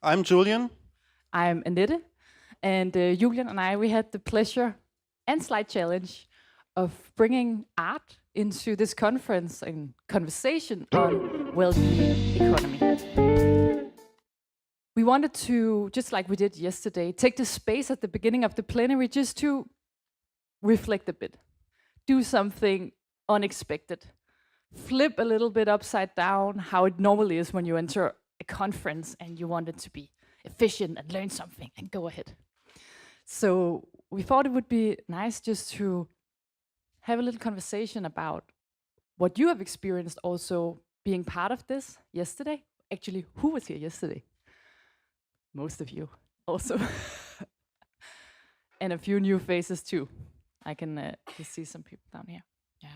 I'm Julian. I'm Annette, and Julian and I, we had the pleasure and slight challenge of bringing art into this conference and conversation on well-being economy. We wanted to, just like we did yesterday, take the space at the beginning of the plenary just to reflect a bit, do something unexpected, flip a little bit upside down how it normally is when you enter a conference and you want it to be efficient and learn something and go ahead. So we thought it would be nice just to have a little conversation about what you have experienced also being part of this yesterday. Actually, who was here yesterday? Most of you also. And a few new faces too. I can just see some people down here. Yeah.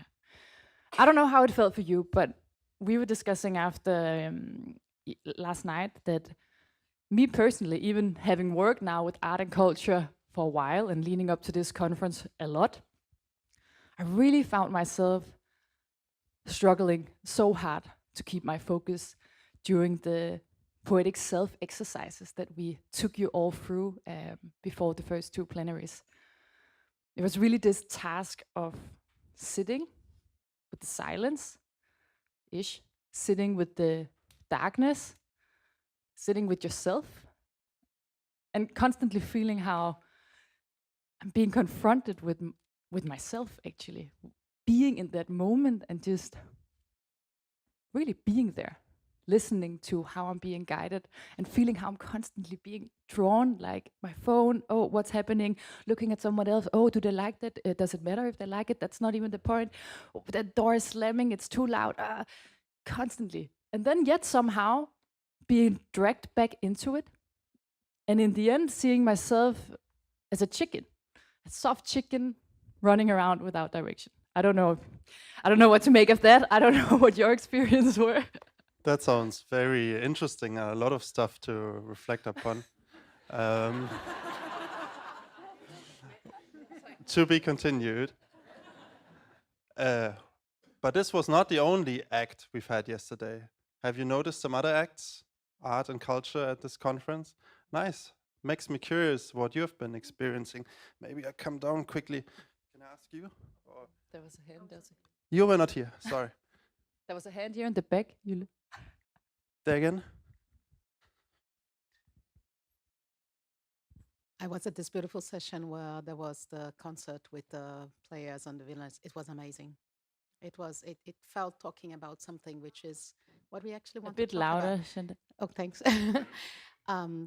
I don't know how it felt for you, but we were discussing after last night that me personally, even having worked now with art and culture for a while and leading up to this conference a lot, I really found myself struggling so hard to keep my focus during the poetic self exercises that we took you all through before the first two plenaries. It was really this task of sitting with the silence-ish, sitting with the darkness, sitting with yourself, and constantly feeling how I'm being confronted with myself, actually. Being in that moment and just really being there, listening to how I'm being guided and feeling how I'm constantly being drawn, like my phone, oh, what's happening? Looking at someone else, oh, do they like that? Does it matter if they like it? That's not even the point. Oh, that door is slamming, it's too loud. Constantly. And then yet somehow being dragged back into it. And in the end, seeing myself as a chicken, a soft chicken running around without direction. I don't know what to make of that. I don't know what your experience were. That sounds very interesting. A lot of stuff to reflect upon. To be continued. But this was not the only act we've had yesterday. Have you noticed some other acts, art and culture at this conference? Nice. Makes me curious what you have been experiencing. Maybe I come down quickly. Can I ask you? Or There was a hand. you were not here. Sorry. There was a hand here in the back. There again. I was at this beautiful session where there was the concert with the players and the villains. It was amazing. It felt talking about something which is what we actually want to talk about. A bit louder. Oh, thanks.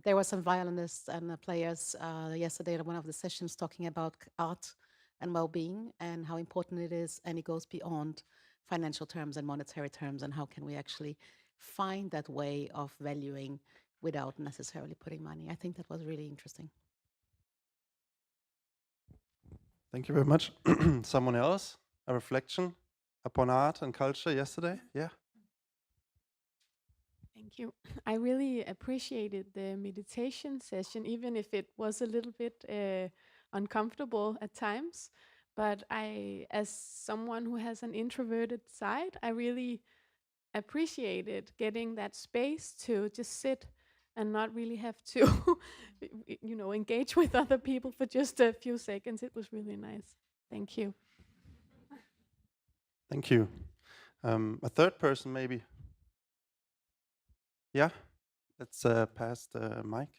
There were some violinists and players yesterday at one of the sessions talking about art and well-being and how important it is, and it goes beyond financial terms and monetary terms, and how can we actually find that way of valuing without necessarily putting money. I think that was really interesting. Thank you very much. Someone else? A reflection upon art and culture yesterday? Yeah. Thank you. I really appreciated the meditation session, even if it was a little bit uncomfortable at times. But as someone who has an introverted side, I really appreciated getting that space to just sit and not really have to, engage with other people for just a few seconds. It was really nice. Thank you. Thank you. A third person, maybe. Yeah, let's pass the mic.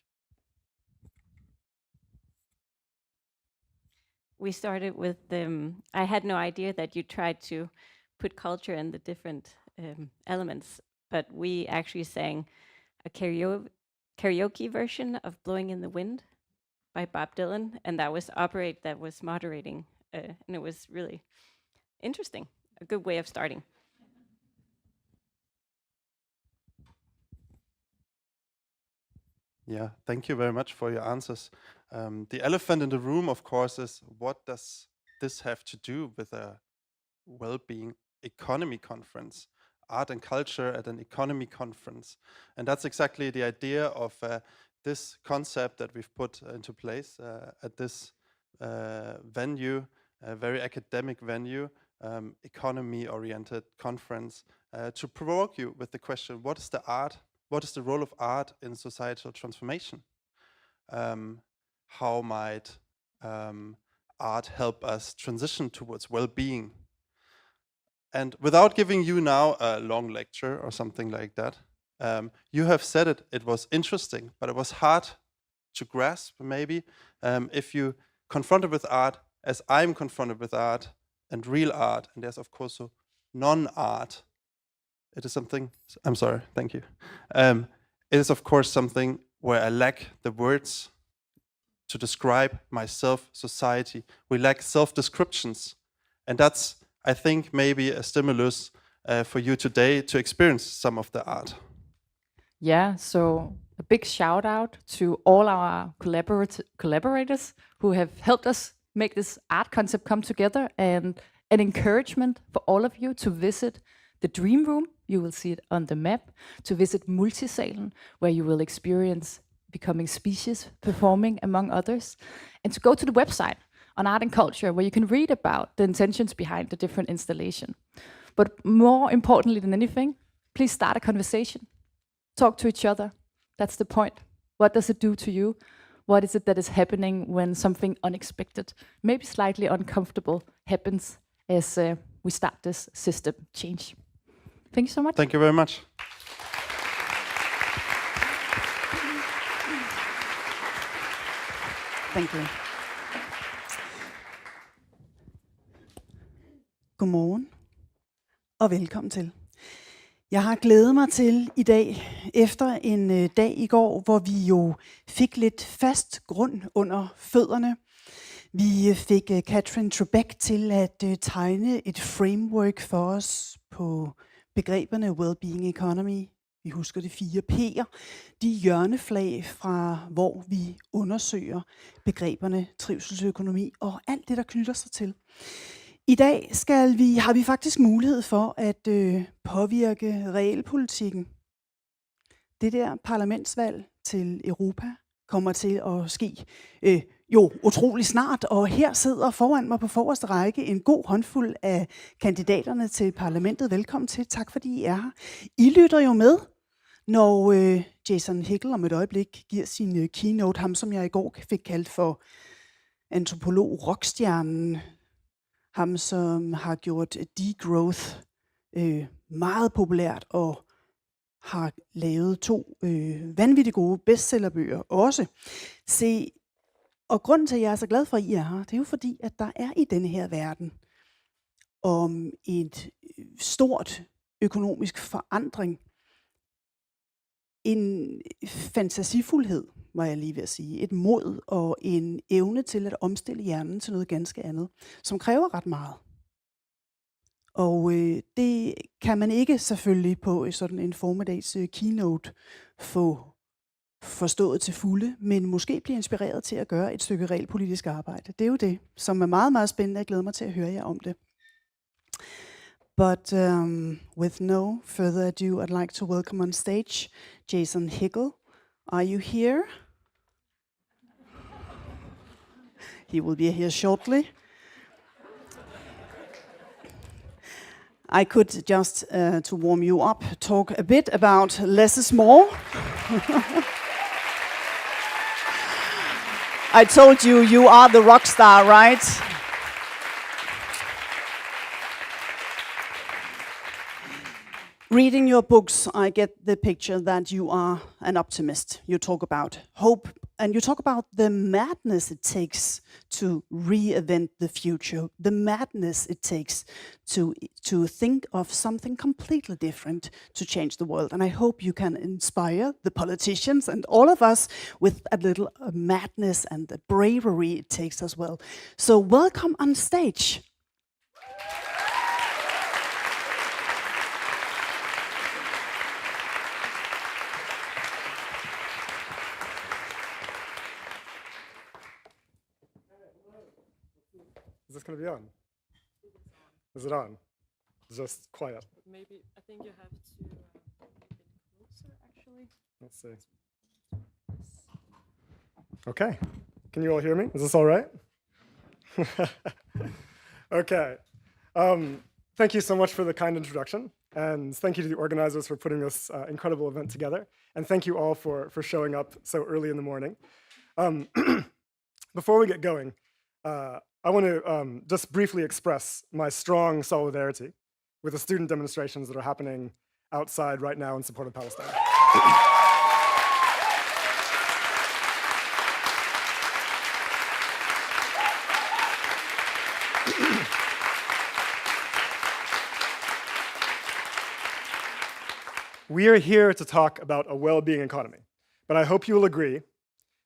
We started with, I had no idea that you tried to put culture in the different elements, but we actually sang a karaoke version of Blowing in the Wind by Bob Dylan, and that was moderating, and it was really interesting, a good way of starting. Yeah, thank you very much for your answers. The elephant in the room, of course, is what does this have to do with a well-being economy conference? Art and culture at an economy conference. And that's exactly the idea of this concept that we've put into place at this venue, a very academic venue, economy-oriented conference, to provoke you with the question, what is the art? what is the role of art in societal transformation? How might art help us transition towards well-being? And without giving you now a long lecture or something like that, you have said it was interesting, but it was hard to grasp maybe if you confronted with art as I'm confronted with art and real art, and there's of course so non-art. It is something, I'm sorry, thank you. It is of course something where I lack the words to describe myself, society. We lack self-descriptions. And that's, I think, maybe a stimulus for you today to experience some of the art. Yeah, so a big shout out to all our collaborators who have helped us make this art concept come together, and an encouragement for all of you to visit the Dream Room. You will see it on the map. To visit Multisalen, where you will experience Becoming Species performing, among others. And to go to the website on Art and Culture, where you can read about the intentions behind the different installation. But more importantly than anything, please start a conversation. Talk to each other. That's the point. What does it do to you? What is it that is happening when something unexpected, maybe slightly uncomfortable, happens as we start this system change? Thank you so much. Thank you very much. Thank you. Godmorgen og velkommen til. Jeg har glædet mig til i dag, efter en dag i går, hvor vi jo fik lidt fast grund under fødderne. Vi fik Catherine Trebek til at tegne et framework for os på begreberne well-being economy. Vi husker de 4 P'er, de hjørneflag fra hvor vi undersøger begreberne trivselsøkonomi og alt det, der knytter sig til. I dag har vi faktisk mulighed for at påvirke realpolitikken. Det der parlamentsvalg til Europa kommer til at ske jo utrolig snart, og her sidder foran mig på forreste række en god håndfuld af kandidaterne til parlamentet. Velkommen til. Tak fordi I er her. I lytter jo med, når Jason Hickel om et øjeblik giver sin keynote, ham som jeg i går fik kaldt for antropolog rockstjernen, ham som har gjort degrowth meget populært og har lavet 2 vanvittigt gode bestsellerbøger også. Se, og grunden til, at jeg er så glad for, at I er her, det er jo fordi, at der er i denne her verden om et stort økonomisk forandring, en fantasifuldhed, var jeg lige ved at sige, et mod og en evne til at omstille hjernen til noget ganske andet, som kræver ret meget. Og det kan man ikke selvfølgelig på sådan en formiddags keynote få forstået til fulde, men måske blive inspireret til at gøre et stykke realpolitisk arbejde. Det er jo det, som er meget, meget spændende. Jeg glæder mig til at høre jer om det. But with no further ado, I'd like to welcome on stage Jason Hickel. Are you here? He will be here shortly. I could just, to warm you up, talk a bit about less is more. I told you, you are the rock star, right? Reading your books, I get the picture that you are an optimist. You talk about hope, and you talk about the madness it takes to reinvent the future, the madness it takes to think of something completely different to change the world. And I hope you can inspire the politicians and all of us with a little madness and the bravery it takes as well. So welcome on stage. Is this going to be on? Is it on? Just quiet. Maybe, I think you have to make it closer, actually. Let's see. Okay. Can you all hear me? Is this all right? Okay. Thank you so much for the kind introduction. And thank you to the organizers for putting this incredible event together. And thank you all for showing up so early in the morning. Before we get going, I want to just briefly express my strong solidarity with the student demonstrations that are happening outside right now in support of Palestine. We are here to talk about a well-being economy, but I hope you will agree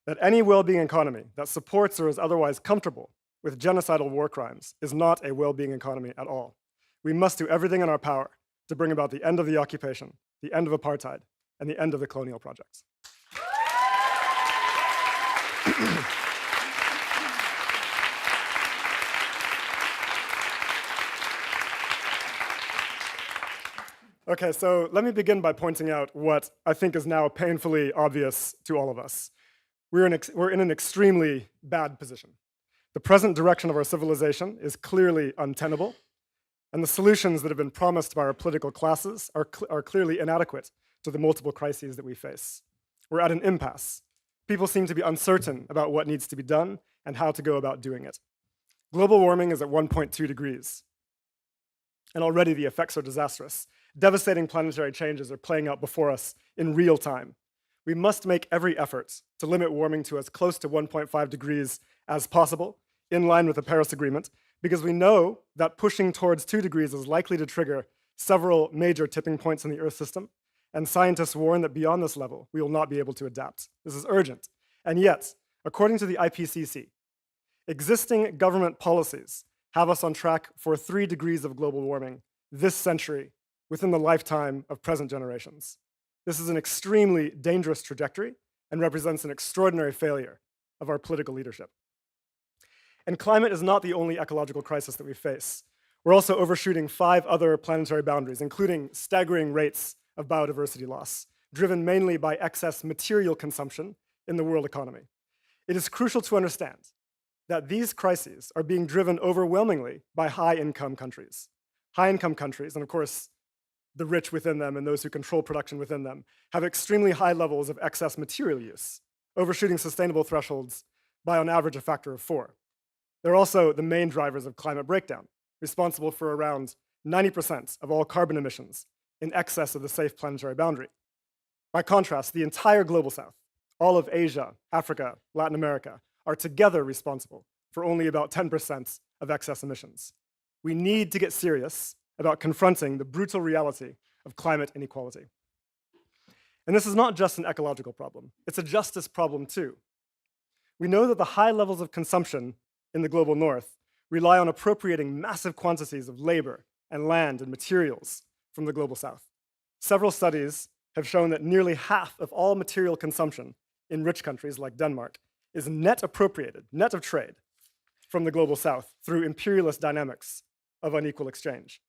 that any well-being economy that supports or is otherwise comfortable with genocidal war crimes is not a well-being economy at all. We must do everything in our power to bring about the end of the occupation, the end of apartheid, and the end of the colonial projects. Okay, so let me begin by pointing out what I think is now painfully obvious to all of us. We're in an extremely bad position. The present direction of our civilization is clearly untenable, and the solutions that have been promised by our political classes are clearly inadequate to the multiple crises that we face. We're at an impasse. People seem to be uncertain about what needs to be done and how to go about doing it. Global warming is at 1.2 degrees, and already the effects are disastrous. Devastating planetary changes are playing out before us in real time. We must make every effort to limit warming to as close to 1.5 degrees as possible, in line with the Paris Agreement, because we know that pushing towards 2 degrees is likely to trigger several major tipping points in the Earth system, and scientists warn that beyond this level, we will not be able to adapt. This is urgent. And yet, according to the IPCC, existing government policies have us on track for 3 degrees of global warming this century within the lifetime of present generations. This is an extremely dangerous trajectory and represents an extraordinary failure of our political leadership. And climate is not the only ecological crisis that we face. We're also overshooting 5 other planetary boundaries, including staggering rates of biodiversity loss, driven mainly by excess material consumption in the world economy. It is crucial to understand that these crises are being driven overwhelmingly by high-income countries. High-income countries, and of course, the rich within them and those who control production within them, have extremely high levels of excess material use, overshooting sustainable thresholds by on average a factor of 4. They're also the main drivers of climate breakdown, responsible for around 90% of all carbon emissions in excess of the safe planetary boundary. By contrast, the entire global south, all of Asia, Africa, Latin America, are together responsible for only about 10% of excess emissions. We need to get serious about confronting the brutal reality of climate inequality. And this is not just an ecological problem, it's a justice problem too. We know that the high levels of consumption in the global north rely on appropriating massive quantities of labor and land and materials from the global south. Several studies have shown that nearly half of all material consumption in rich countries like Denmark is net appropriated, net of trade, from the global south through imperialist dynamics of unequal exchange.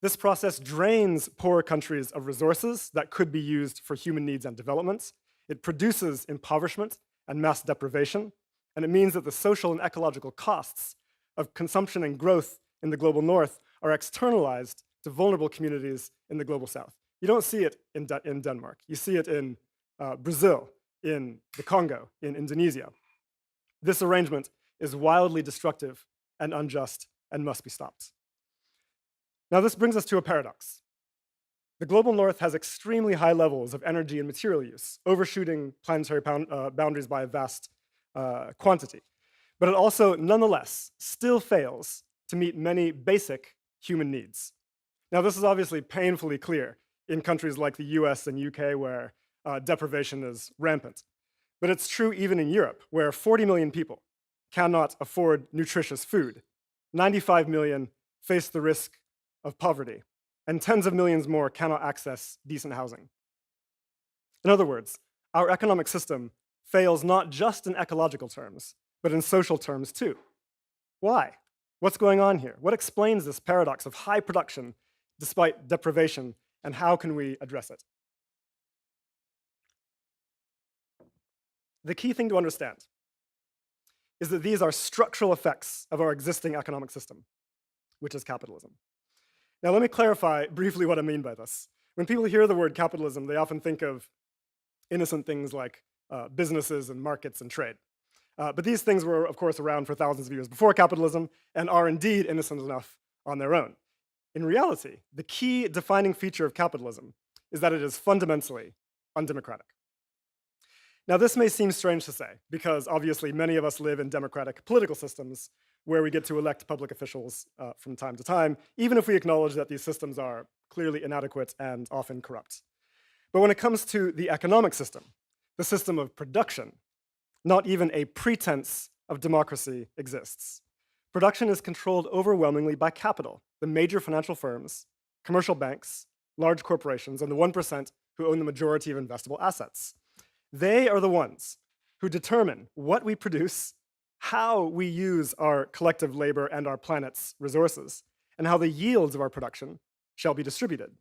This process drains poorer countries of resources that could be used for human needs and development. It produces impoverishment and mass deprivation, and it means that the social and ecological costs of consumption and growth in the global north are externalized to vulnerable communities in the global south. You don't see it in Denmark. You see it in Brazil, in the Congo, in Indonesia. This arrangement is wildly destructive and unjust and must be stopped. Now, this brings us to a paradox. The global north has extremely high levels of energy and material use, overshooting planetary boundaries by a vast quantity. But it also, nonetheless, still fails to meet many basic human needs. Now, this is obviously painfully clear in countries like the US and UK, where deprivation is rampant. But it's true even in Europe, where 40 million people cannot afford nutritious food. 95 million face the risk of poverty, and tens of millions more cannot access decent housing. In other words, our economic system fails not just in ecological terms, but in social terms too. Why? What's going on here? What explains this paradox of high production despite deprivation, and how can we address it? The key thing to understand is that these are structural effects of our existing economic system, which is capitalism. Now, let me clarify briefly what I mean by this. When people hear the word capitalism, they often think of innocent things like businesses and markets and trade. But these things were, of course, around for thousands of years before capitalism and are indeed innocent enough on their own. In reality, the key defining feature of capitalism is that it is fundamentally undemocratic. Now, this may seem strange to say, because obviously many of us live in democratic political systems where we get to elect public officials from time to time, even if we acknowledge that these systems are clearly inadequate and often corrupt. But when it comes to the economic system, the system of production, not even a pretense of democracy exists. Production is controlled overwhelmingly by capital, the major financial firms, commercial banks, large corporations, and the 1% who own the majority of investable assets. They are the ones who determine what we produce, how we use our collective labor and our planet's resources, and how the yields of our production shall be distributed.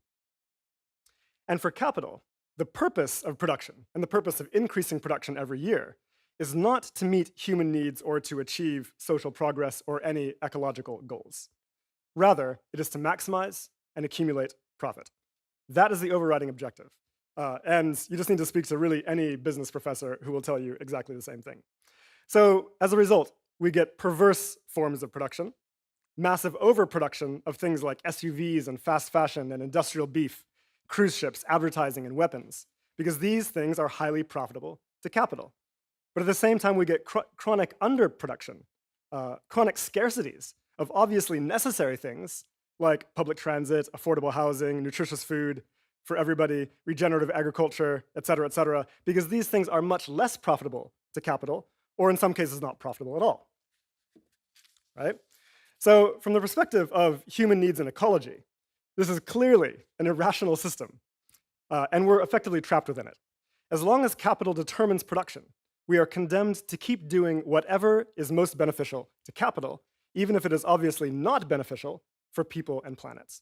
And for capital, the purpose of production and the purpose of increasing production every year is not to meet human needs or to achieve social progress or any ecological goals. Rather, it is to maximize and accumulate profit. That is the overriding objective. And you just need to speak to really any business professor who will tell you exactly the same thing. So as a result, we get perverse forms of production, massive overproduction of things like SUVs and fast fashion and industrial beef, cruise ships, advertising, and weapons, because these things are highly profitable to capital. But at the same time, we get chronic underproduction, chronic scarcities of obviously necessary things like public transit, affordable housing, nutritious food for everybody, regenerative agriculture, et cetera, because these things are much less profitable to capital, or in some cases not profitable at all, right? So from the perspective of human needs and ecology, this is clearly an irrational system, and we're effectively trapped within it. As long as capital determines production, we are condemned to keep doing whatever is most beneficial to capital, even if it is obviously not beneficial for people and planets.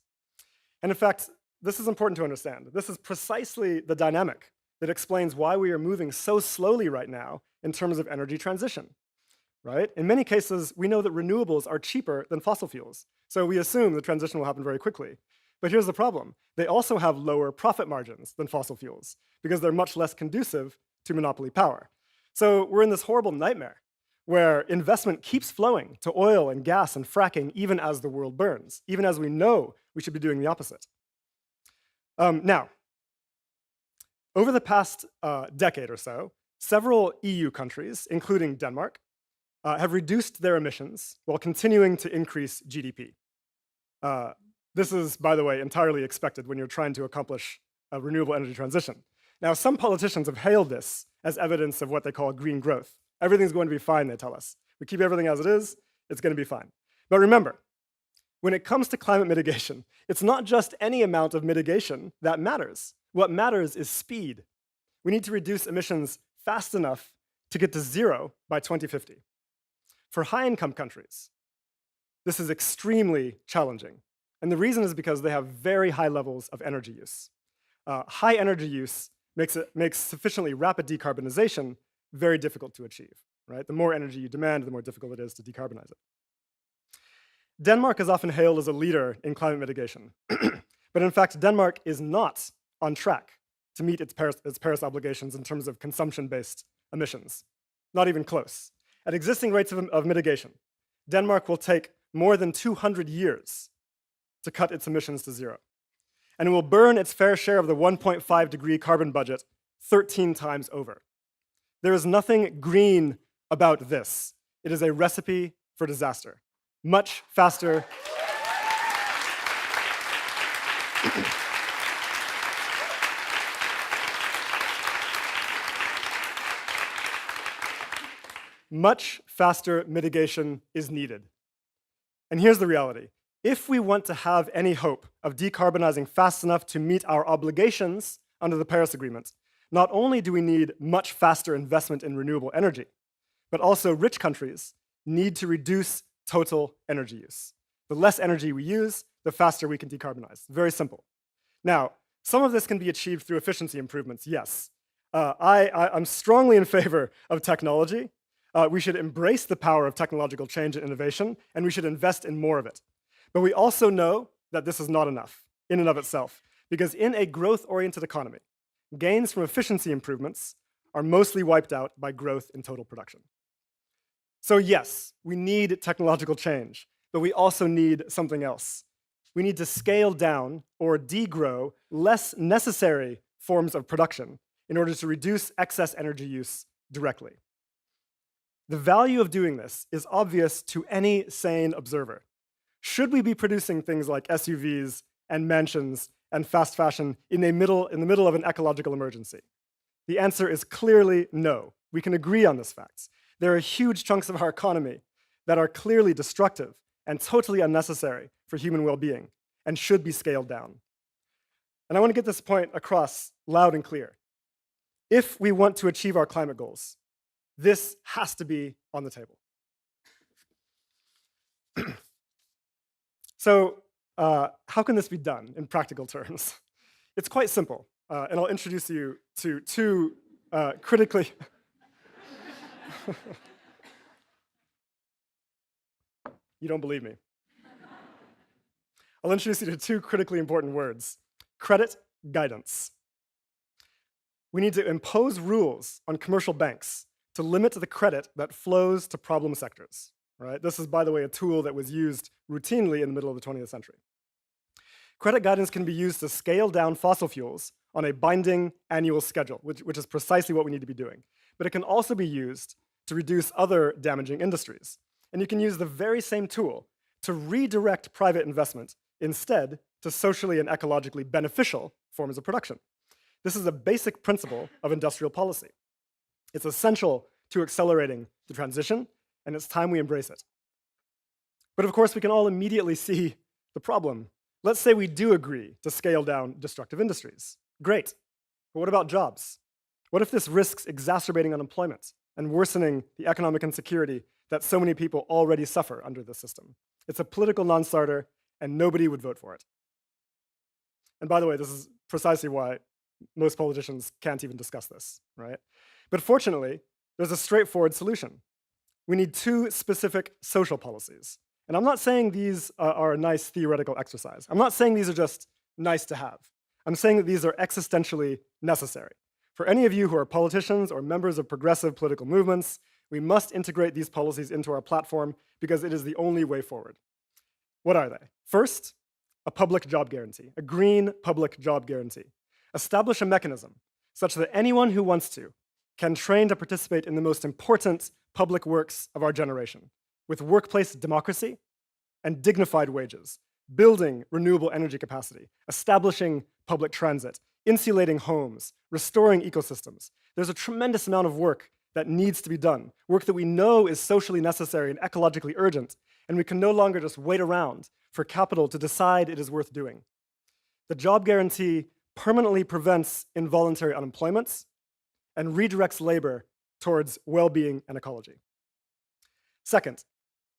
And in fact, this is important to understand. This is precisely the dynamic that explains why we are moving so slowly right now in terms of energy transition, right? In many cases, we know that renewables are cheaper than fossil fuels, so we assume the transition will happen very quickly. But here's the problem. They also have lower profit margins than fossil fuels because they're much less conducive to monopoly power. So we're in this horrible nightmare where investment keeps flowing to oil and gas and fracking even as the world burns, even as we know we should be doing the opposite. Now, over the past decade or so, several EU countries, including Denmark, have reduced their emissions while continuing to increase GDP. This is, by the way, entirely expected when you're trying to accomplish a renewable energy transition. Now, some politicians have hailed this as evidence of what they call green growth. Everything's going to be fine, they tell us. We keep everything as it is, it's going to be fine. But remember, when it comes to climate mitigation, it's not just any amount of mitigation that matters. What matters is speed. We need to reduce emissions fast enough to get to zero by 2050. For high-income countries, this is extremely challenging. And the reason is because they have very high levels of energy use. High energy use makes sufficiently rapid decarbonization very difficult to achieve, right? The more energy you demand, the more difficult it is to decarbonize it. Denmark is often hailed as a leader in climate mitigation. But in fact, Denmark is not on track to meet its Paris obligations in terms of consumption-based emissions. Not even close. At existing rates of mitigation, Denmark will take more than 200 years to cut its emissions to zero. And it will burn its fair share of the 1.5 degree carbon budget 13 times over. There is nothing green about this. It is a recipe for disaster. Much faster. Much faster mitigation is needed. And here's the reality. If we want to have any hope of decarbonizing fast enough to meet our obligations under the Paris Agreement, not only do we need much faster investment in renewable energy, but also rich countries need to reduce total energy use. The less energy we use, the faster we can decarbonize. Very simple. Now, some of this can be achieved through efficiency improvements, yes. I'm strongly in favor of technology. We should embrace the power of technological change and innovation, and we should invest in more of it. But we also know that this is not enough in and of itself, because in a growth-oriented economy, gains from efficiency improvements are mostly wiped out by growth in total production. So yes, we need technological change, but we also need something else. We need to scale down or degrow less necessary forms of production in order to reduce excess energy use directly. The value of doing this is obvious to any sane observer. Should we be producing things like SUVs and mansions and fast fashion in the middle of an ecological emergency? The answer is clearly no. We can agree on this fact. There are huge chunks of our economy that are clearly destructive and totally unnecessary for human well-being and should be scaled down. And I want to get this point across loud and clear. If we want to achieve our climate goals, this has to be on the table. So how can this be done in practical terms? It's quite simple, and I'll introduce you to two critically... You don't believe me. I'll introduce you to two critically important words: credit guidance. We need to impose rules on commercial banks to limit the credit that flows to problem sectors. Right? This is, by the way, a tool that was used routinely in the middle of the 20th century. Credit guidance can be used to scale down fossil fuels on a binding annual schedule, which is precisely what we need to be doing. But it can also be used to reduce other damaging industries. And you can use the very same tool to redirect private investment instead to socially and ecologically beneficial forms of production. This is a basic principle of industrial policy. It's essential to accelerating the transition, and it's time we embrace it. But of course, we can all immediately see the problem. Let's say we do agree to scale down destructive industries. Great. But what about jobs? What if this risks exacerbating unemployment and worsening the economic insecurity that so many people already suffer under this system? It's a political non-starter, and nobody would vote for it. And by the way, this is precisely why most politicians can't even discuss this, right? But fortunately, there's a straightforward solution. We need two specific social policies. And I'm not saying these are a nice theoretical exercise. I'm not saying these are just nice to have. I'm saying that these are existentially necessary. For any of you who are politicians or members of progressive political movements, we must integrate these policies into our platform because it is the only way forward. What are they? First, a public job guarantee, a green public job guarantee. Establish a mechanism such that anyone who wants to can train to participate in the most important public works of our generation, with workplace democracy and dignified wages, building renewable energy capacity, establishing public transit, insulating homes, restoring ecosystems. There's a tremendous amount of work that needs to be done, work that we know is socially necessary and ecologically urgent, and we can no longer just wait around for capital to decide it is worth doing. The job guarantee permanently prevents involuntary unemployment and redirects labor towards well-being and ecology. Second,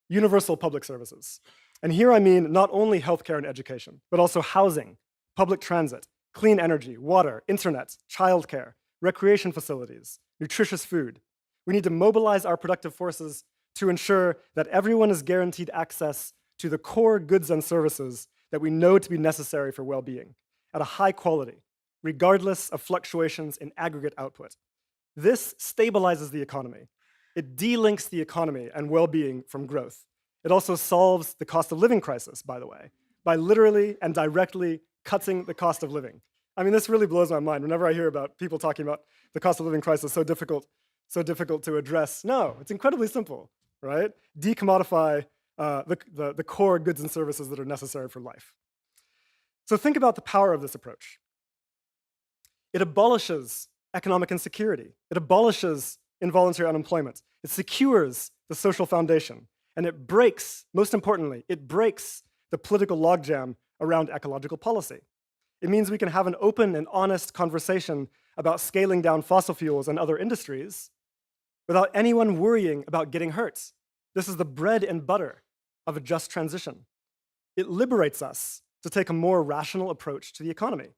universal public services. And here I mean not only healthcare and education, but also housing, public transit, clean energy, water, internet, childcare, recreation facilities, nutritious food. We need to mobilize our productive forces to ensure that everyone is guaranteed access to the core goods and services that we know to be necessary for well-being at a high quality, regardless of fluctuations in aggregate output. This stabilizes the economy. It delinks the economy and well-being from growth. It also solves the cost of living crisis, by the way, by literally and directly cutting the cost of living. I mean, this really blows my mind whenever I hear about people talking about the cost of living crisis so difficult to address. No, it's incredibly simple, right? Decommodify the core goods and services that are necessary for life. So think about the power of this approach. It abolishes economic insecurity. It abolishes involuntary unemployment. It secures the social foundation. And it breaks, most importantly, it breaks the political logjam around ecological policy. It means we can have an open and honest conversation about scaling down fossil fuels and other industries without anyone worrying about getting hurt. This is the bread and butter of a just transition. It liberates us to take a more rational approach to the economy.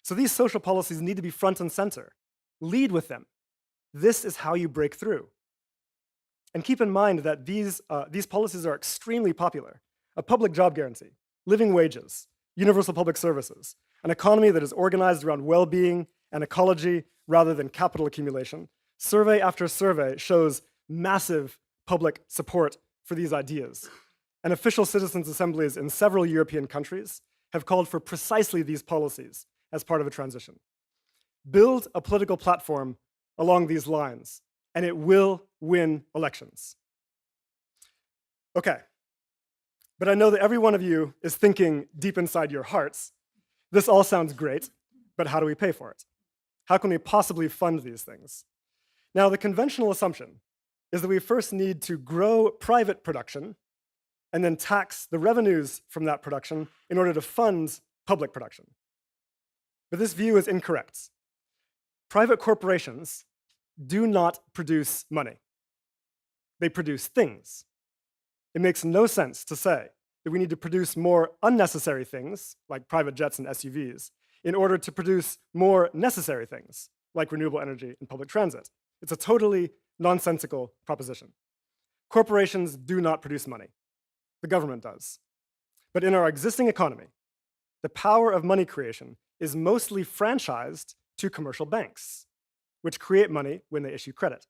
So these social policies need to be front and center. Lead with them. This is how you break through. And keep in mind that these policies are extremely popular. A public job guarantee, living wages, universal public services, an economy that is organized around well-being and ecology rather than capital accumulation, survey after survey shows massive public support for these ideas. And official citizens' assemblies in several European countries have called for precisely these policies as part of a transition. Build a political platform along these lines, and it will win elections. Okay, but I know that every one of you is thinking deep inside your hearts, this all sounds great, but how do we pay for it? How can we possibly fund these things? Now, the conventional assumption is that we first need to grow private production and then tax the revenues from that production in order to fund public production. But this view is incorrect. Private corporations do not produce money. They produce things. It makes no sense to say that we need to produce more unnecessary things, like private jets and SUVs, in order to produce more necessary things, like renewable energy and public transit. It's a totally nonsensical proposition. Corporations do not produce money. The government does. But in our existing economy, the power of money creation is mostly franchised to commercial banks, which create money when they issue credit.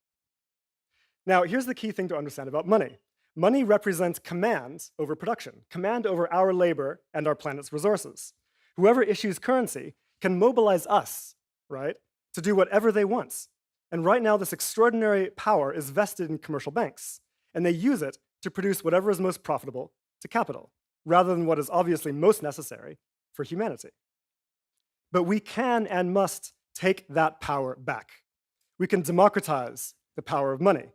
Now, here's the key thing to understand about money. Money represents command over production, command over our labor and our planet's resources. Whoever issues currency can mobilize us, right, to do whatever they want. And right now, this extraordinary power is vested in commercial banks, and they use it to produce whatever is most profitable to capital, rather than what is obviously most necessary for humanity. But we can and must take that power back. We can democratize the power of money.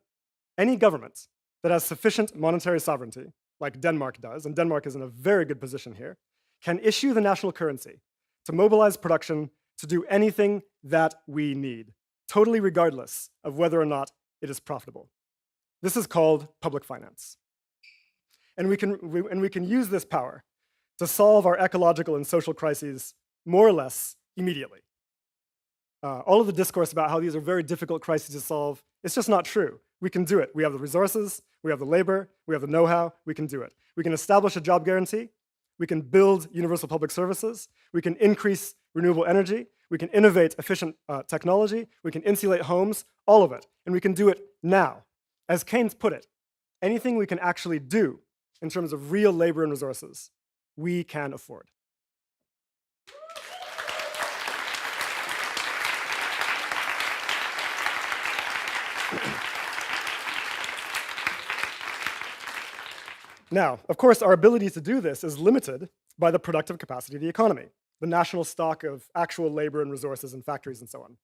Any government that has sufficient monetary sovereignty, like Denmark does, and Denmark is in a very good position here, can issue the national currency to mobilize production to do anything that we need, totally regardless of whether or not it is profitable. This is called public finance. And we can use this power to solve our ecological and social crises more or less immediately. All of the discourse about how these are very difficult crises to solve, it's just not true. We can do it. We have the resources, we have the labor, we have the know-how, we can do it. We can establish a job guarantee, we can build universal public services, we can increase renewable energy, we can innovate efficient technology, we can insulate homes, all of it. And we can do it now. As Keynes put it, anything we can actually do in terms of real labor and resources, we can afford. Now, of course, our ability to do this is limited by the productive capacity of the economy, the national stock of actual labor and resources in factories and so on.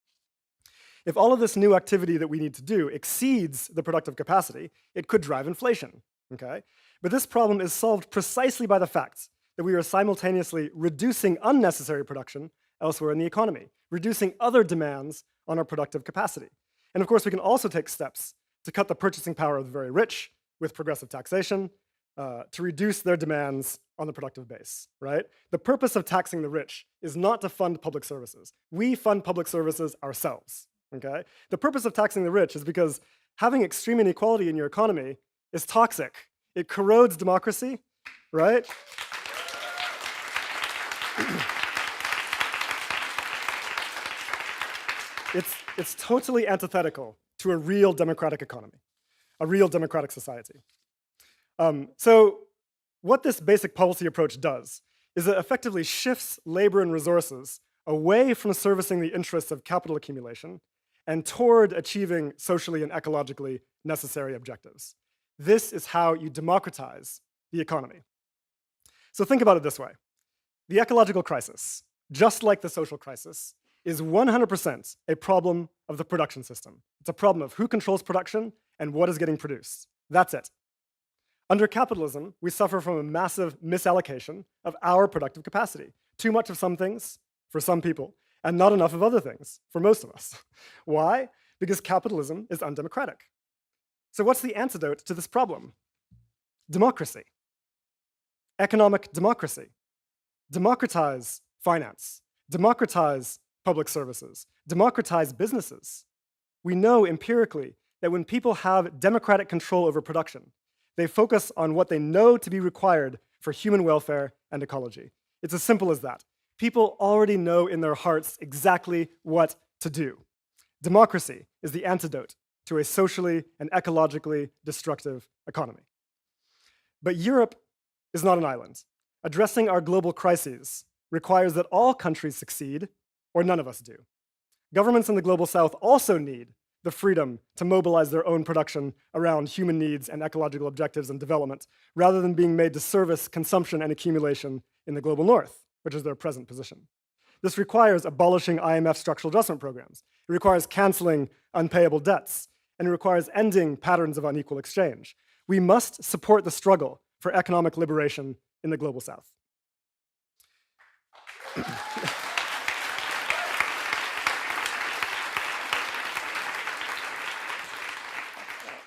If all of this new activity that we need to do exceeds the productive capacity, it could drive inflation, okay? But this problem is solved precisely by the fact that we are simultaneously reducing unnecessary production elsewhere in the economy, reducing other demands on our productive capacity. And of course, we can also take steps to cut the purchasing power of the very rich with progressive taxation, to reduce their demands on the productive base, right? The purpose of taxing the rich is not to fund public services. We fund public services ourselves, okay? The purpose of taxing the rich is because having extreme inequality in your economy is toxic. It corrodes democracy, right? It's totally antithetical to a real democratic economy, a real democratic society. So what this basic policy approach does is it effectively shifts labor and resources away from servicing the interests of capital accumulation and toward achieving socially and ecologically necessary objectives. This is how you democratize the economy. So think about it this way. The ecological crisis, just like the social crisis, is 100% a problem of the production system. It's a problem of who controls production and what is getting produced. That's it. Under capitalism, we suffer from a massive misallocation of our productive capacity. Too much of some things for some people, and not enough of other things for most of us. Why? Because capitalism is undemocratic. So what's the antidote to this problem? Democracy. Economic democracy. Democratize finance. Democratize public services. Democratize businesses. We know empirically that when people have democratic control over production, they focus on what they know to be required for human welfare and ecology. It's as simple as that. People already know in their hearts exactly what to do. Democracy is the antidote to a socially and ecologically destructive economy. But Europe is not an island. Addressing our global crises requires that all countries succeed, or none of us do. Governments in the global south also need the freedom to mobilize their own production around human needs and ecological objectives and development, rather than being made to service consumption and accumulation in the global north, which is their present position. This requires abolishing IMF structural adjustment programs. It requires canceling unpayable debts, and it requires ending patterns of unequal exchange. We must support the struggle for economic liberation in the global south.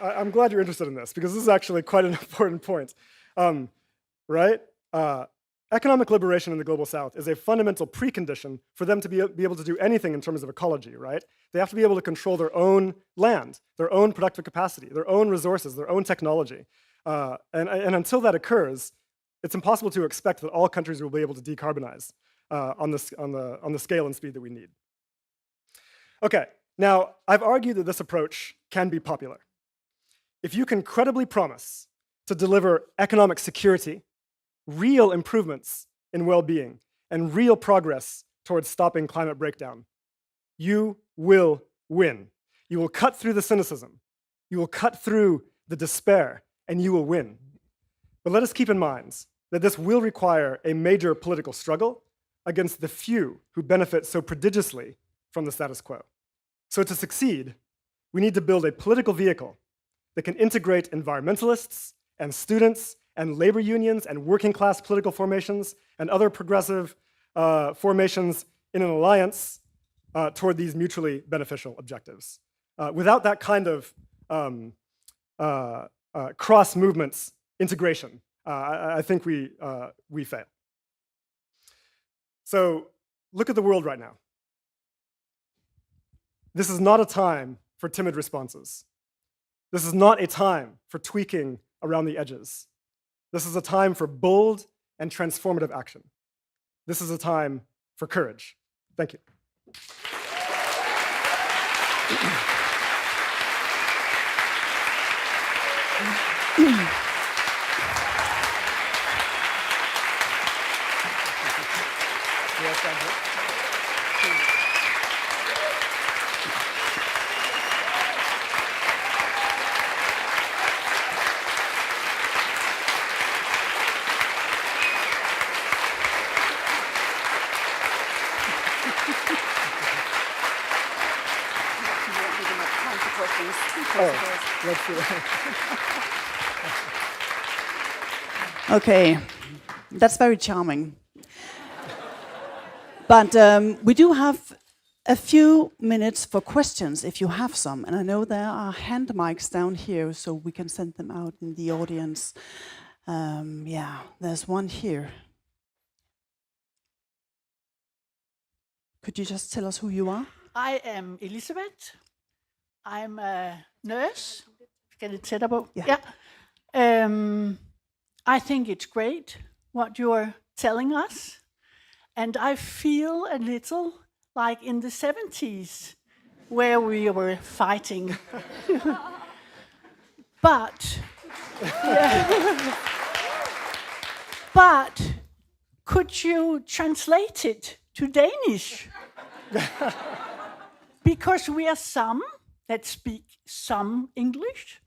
I'm glad you're interested in this, because this is actually quite an important point, right? Economic liberation in the global south is a fundamental precondition for them to be able to do anything in terms of ecology, right? They have to be able to control their own land, their own productive capacity, their own resources, their own technology. And until that occurs, it's impossible to expect that all countries will be able to decarbonize on the scale and speed that we need. Okay, now I've argued that this approach can be popular. If you can credibly promise to deliver economic security, real improvements in well-being, and real progress towards stopping climate breakdown, you will win. You will cut through the cynicism, you will cut through the despair, and you will win. But let us keep in mind that this will require a major political struggle against the few who benefit so prodigiously from the status quo. So to succeed, we need to build a political vehicle that can integrate environmentalists and students and labor unions and working class political formations and other progressive formations in an alliance toward these mutually beneficial objectives. Without that kind of cross-movements integration, I think we fail. So look at the world right now. This is not a time for timid responses. This is not a time for tweaking around the edges. This is a time for bold and transformative action. This is a time for courage. Thank you. Let's do that. Okay, that's very charming. But we do have a few minutes for questions, if you have some. And I know there are hand mics down here, so we can send them out in the audience. Yeah, there's one here. Could you just tell us who you are? I am Elisabeth. I'm a nurse. Get it set up. Yeah. I think it's great what you're telling us. And I feel a little like in the 70s where we were fighting. But could you translate it to Danish? Because we are some that speak some English,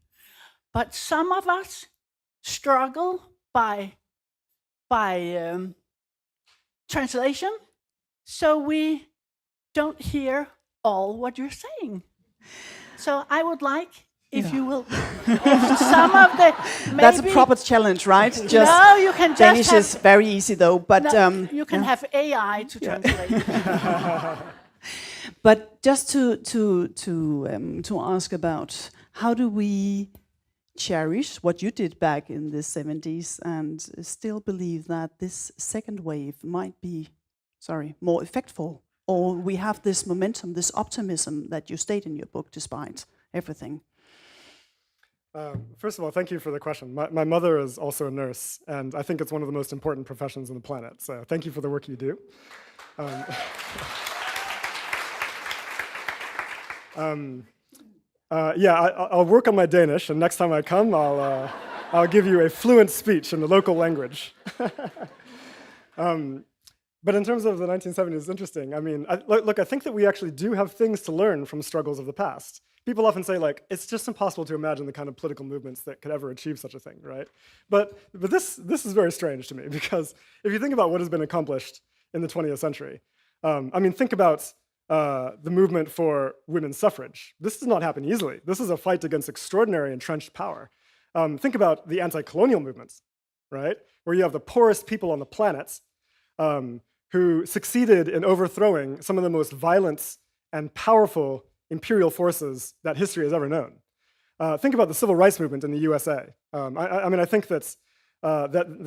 but some of us struggle by translation, so we don't hear all what you're saying. So I would like, if you will, if some of the maybe, that's a proper challenge, right? Just no, you can just Danish have, is very easy though, but no, you can have AI to translate. But just to ask about how do we cherish what you did back in the 70s and still believe that this second wave might be, more effectful, or we have this momentum, this optimism that you state in your book despite everything? First of all, thank you for the question. My mother is also a nurse, and I think it's one of the most important professions on the planet. So thank you for the work you do. I'll work on my Danish, and next time I come, I'll give you a fluent speech in the local language. But in terms of the 1970s, it's interesting. I mean, look, I think that we actually do have things to learn from struggles of the past. People often say, like, it's just impossible to imagine the kind of political movements that could ever achieve such a thing, right? But this is very strange to me, because if you think about what has been accomplished in the 20th century, I mean, think about the movement for women's suffrage. This does not happen easily. This is a fight against extraordinary entrenched power. Think about the anti-colonial movements, right? Where you have the poorest people on the planet who succeeded in overthrowing some of the most violent and powerful imperial forces that history has ever known. Think about the civil rights movement in the USA. I mean, I think that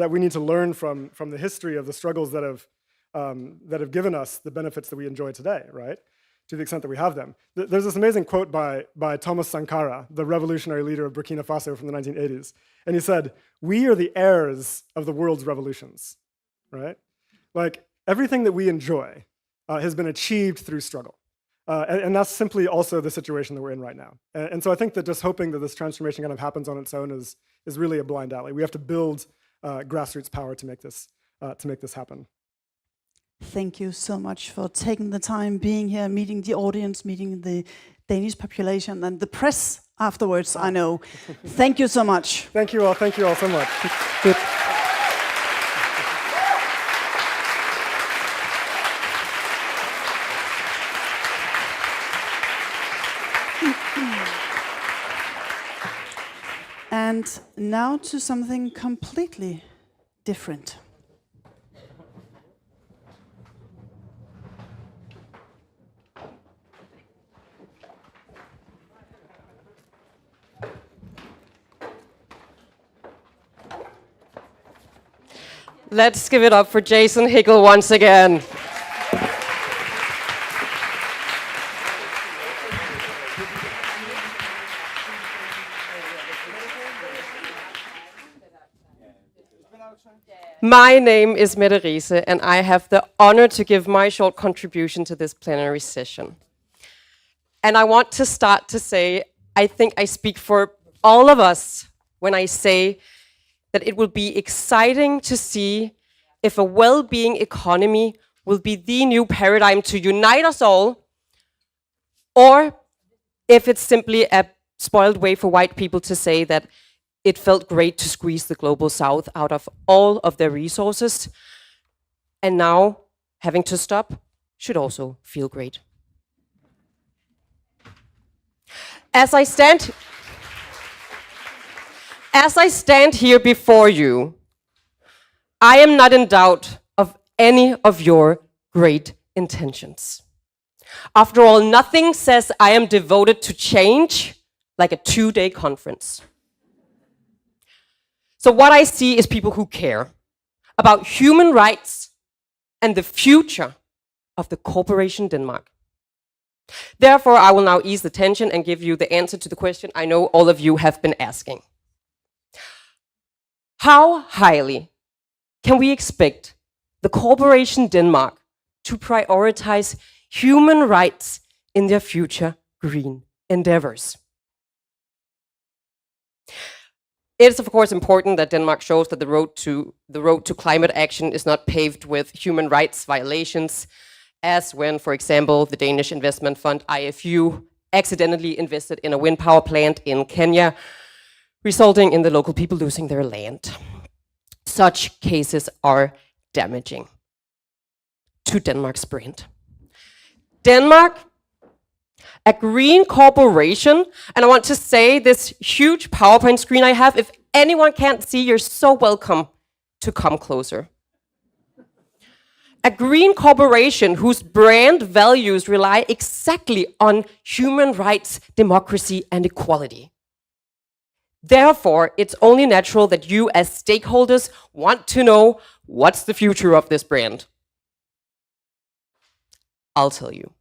we need to learn from the history of the struggles that have given us the benefits that we enjoy today, right? To the extent that we have them. There's this amazing quote by Thomas Sankara, the revolutionary leader of Burkina Faso from the 1980s. And he said, "We are the heirs of the world's revolutions," right? Like, everything that we enjoy has been achieved through struggle. And that's simply also the situation that we're in right now. And so I think that just hoping that this transformation kind of happens on its own is really a blind alley. We have to build grassroots power to make this happen. Thank you so much for taking the time, being here, meeting the audience, meeting the Danish population and the press afterwards, I know. Thank you so much. Thank you all so much. Good. And now to something completely different. Let's give it up for Jason Hickel once again. My name is Mette, Riise, and I have the honor to give my short contribution to this plenary session. And I want to start to say, I think I speak for all of us when I say that it will be exciting to see if a well-being economy will be the new paradigm to unite us all, or if it's simply a spoiled way for white people to say that it felt great to squeeze the global south out of all of their resources, and now having to stop should also feel great. As I stand here before you, I am not in doubt of any of your great intentions. After all, nothing says I am devoted to change like a 2-day conference. So what I see is people who care about human rights and the future of the corporation Denmark. Therefore, I will now ease the tension and give you the answer to the question I know all of you have been asking. How highly can we expect the corporation Denmark to prioritize human rights in their future green endeavors? It is, of course, important that Denmark shows that the road to climate action is not paved with human rights violations, as when, for example, the Danish investment fund IFU accidentally invested in a wind power plant in Kenya, resulting in the local people losing their land. Such cases are damaging to Denmark's brand. Denmark, a green corporation, and I want to say this huge PowerPoint screen I have, if anyone can't see, you're so welcome to come closer. A green corporation whose brand values rely exactly on human rights, democracy, and equality. Therefore, it's only natural that you as stakeholders want to know what's the future of this brand. I'll tell you.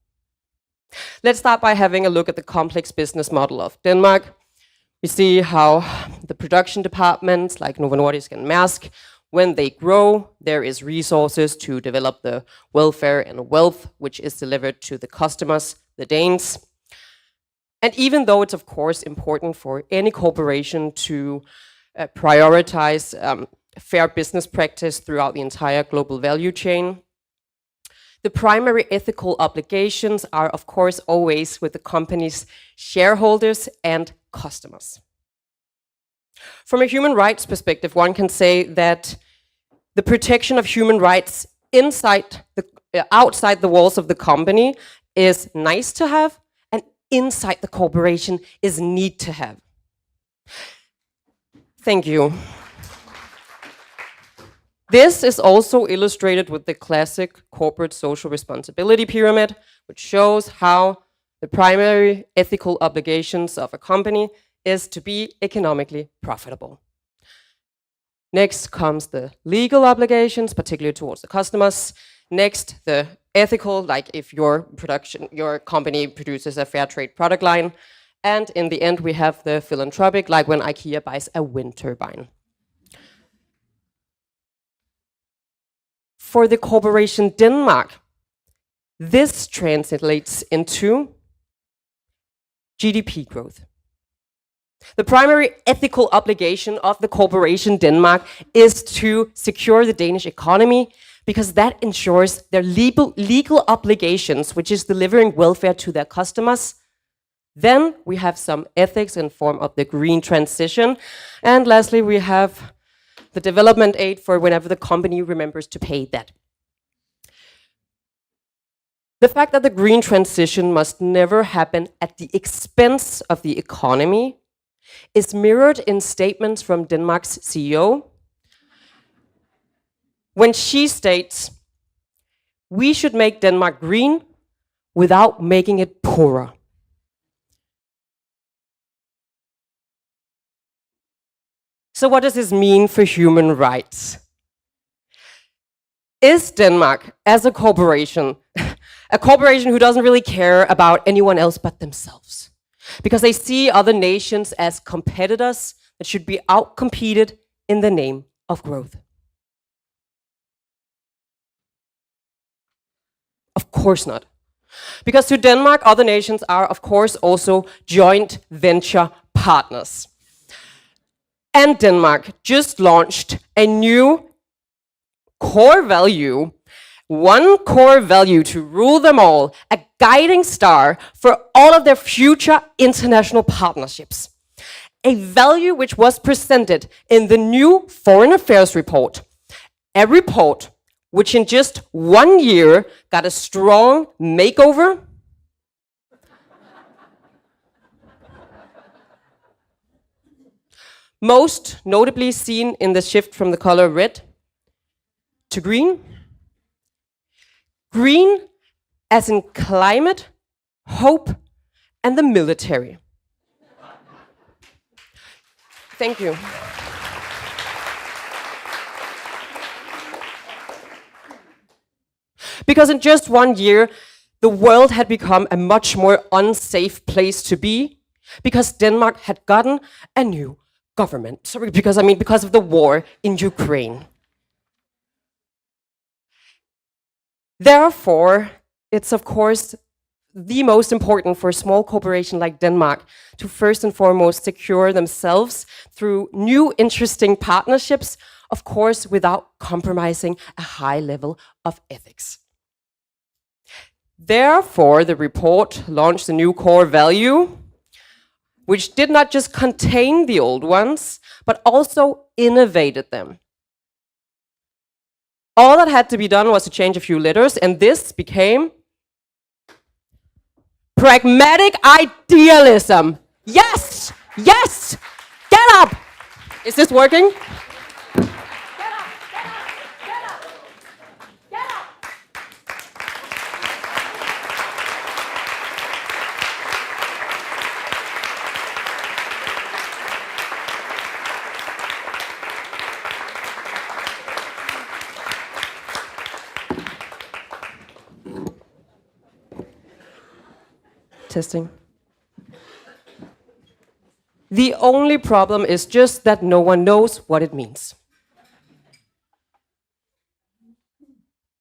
Let's start by having a look at the complex business model of Denmark. We see how the production departments like Novo Nordisk and Maersk, when they grow, there is resources to develop the welfare and wealth which is delivered to the customers, the Danes. And even though it's of course important for any corporation to prioritize fair business practice throughout the entire global value chain, the primary ethical obligations are of course always with the company's shareholders and customers. From a human rights perspective, one can say that the protection of human rights outside the walls of the company is nice to have, and inside the corporation is need to have. Thank you. This is also illustrated with the classic corporate social responsibility pyramid, which shows how the primary ethical obligations of a company is to be economically profitable. Next comes the legal obligations, particularly towards the customers. Next, the ethical, like if your company produces a fair trade product line. And in the end, we have the philanthropic, like when IKEA buys a wind turbine. For the corporation Denmark, this translates into GDP growth. The primary ethical obligation of the corporation Denmark is to secure the Danish economy, because that ensures their legal obligations, which is delivering welfare to their customers. Then we have some ethics in form of the green transition. And lastly, we have the development aid for whenever the company remembers to pay that. The fact that the green transition must never happen at the expense of the economy is mirrored in statements from Denmark's CEO, when she states, "We should make Denmark green without making it poorer." So what does this mean for human rights? Is Denmark, as a corporation who doesn't really care about anyone else but themselves, because they see other nations as competitors that should be outcompeted in the name of growth? Of course not. Because to Denmark, other nations are of course also joint venture partners. And Denmark just launched a new core value, one core value to rule them all, a guiding star for all of their future international partnerships. A value which was presented in the new Foreign Affairs report, a report which in just 1 year got a strong makeover. Most notably seen in the shift from the color red to green. Green as in climate, hope, and the military. Thank you. Because in just 1 year, the world had become a much more unsafe place to be, because Denmark had gotten a new government. Sorry, because of the war in Ukraine. Therefore, it's of course the most important for a small corporation like Denmark to first and foremost secure themselves through new interesting partnerships, of course without compromising a high level of ethics. Therefore, the report launched a new core value, which did not just contain the old ones, but also innovated them. All that had to be done was to change a few letters, and this became pragmatic idealism. Yes! Yes! Get up! Is this working? Testing. The only problem is just that no one knows what it means.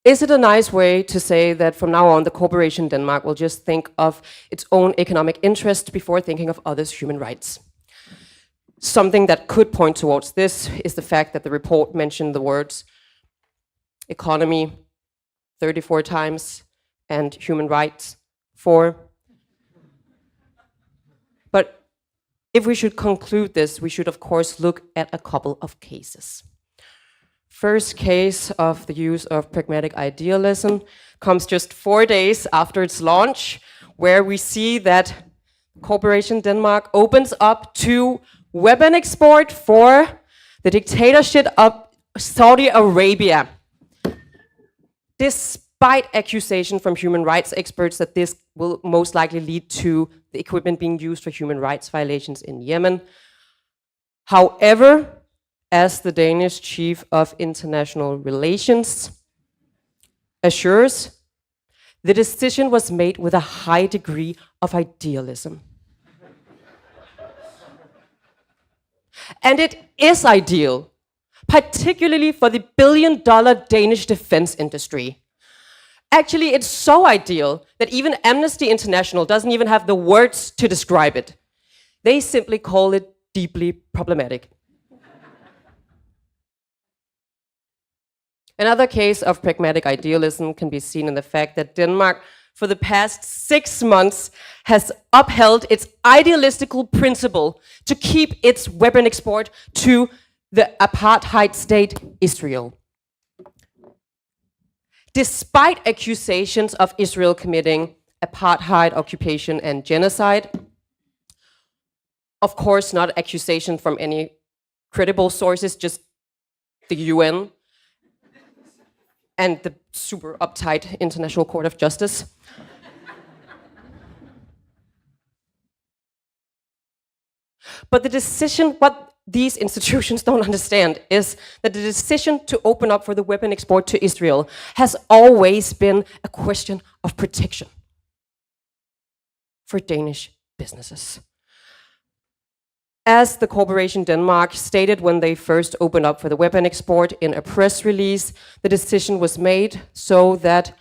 Is it a nice way to say that from now on the corporation Denmark will just think of its own economic interest before thinking of others' human rights? Something that could point towards this is the fact that the report mentioned the words economy 34 times and human rights 4. But if we should conclude this, we should of course look at a couple of cases. First case of the use of pragmatic idealism comes just 4 days after its launch, where we see that Corporation Denmark opens up to weapon export for the dictatorship of Saudi Arabia. Despite accusation from human rights experts that this will most likely lead to the equipment being used for human rights violations in Yemen. However, as the Danish Chief of International Relations assures, the decision was made with a high degree of idealism. And it is ideal, particularly for the billion-dollar Danish defense industry. Actually, it's so ideal that even Amnesty International doesn't even have the words to describe it. They simply call it deeply problematic. Another case of pragmatic idealism can be seen in the fact that Denmark, for the past 6 months, has upheld its idealistical principle to keep its weapon export to the apartheid state Israel. Despite accusations of Israel committing apartheid, occupation, and genocide, of course not accusation from any credible sources, just the UN and the super uptight International Court of Justice. But the decision, what these institutions don't understand is that the decision to open up for the weapon export to Israel has always been a question of protection for Danish businesses. As the Corporation Denmark stated when they first opened up for the weapon export in a press release, the decision was made so that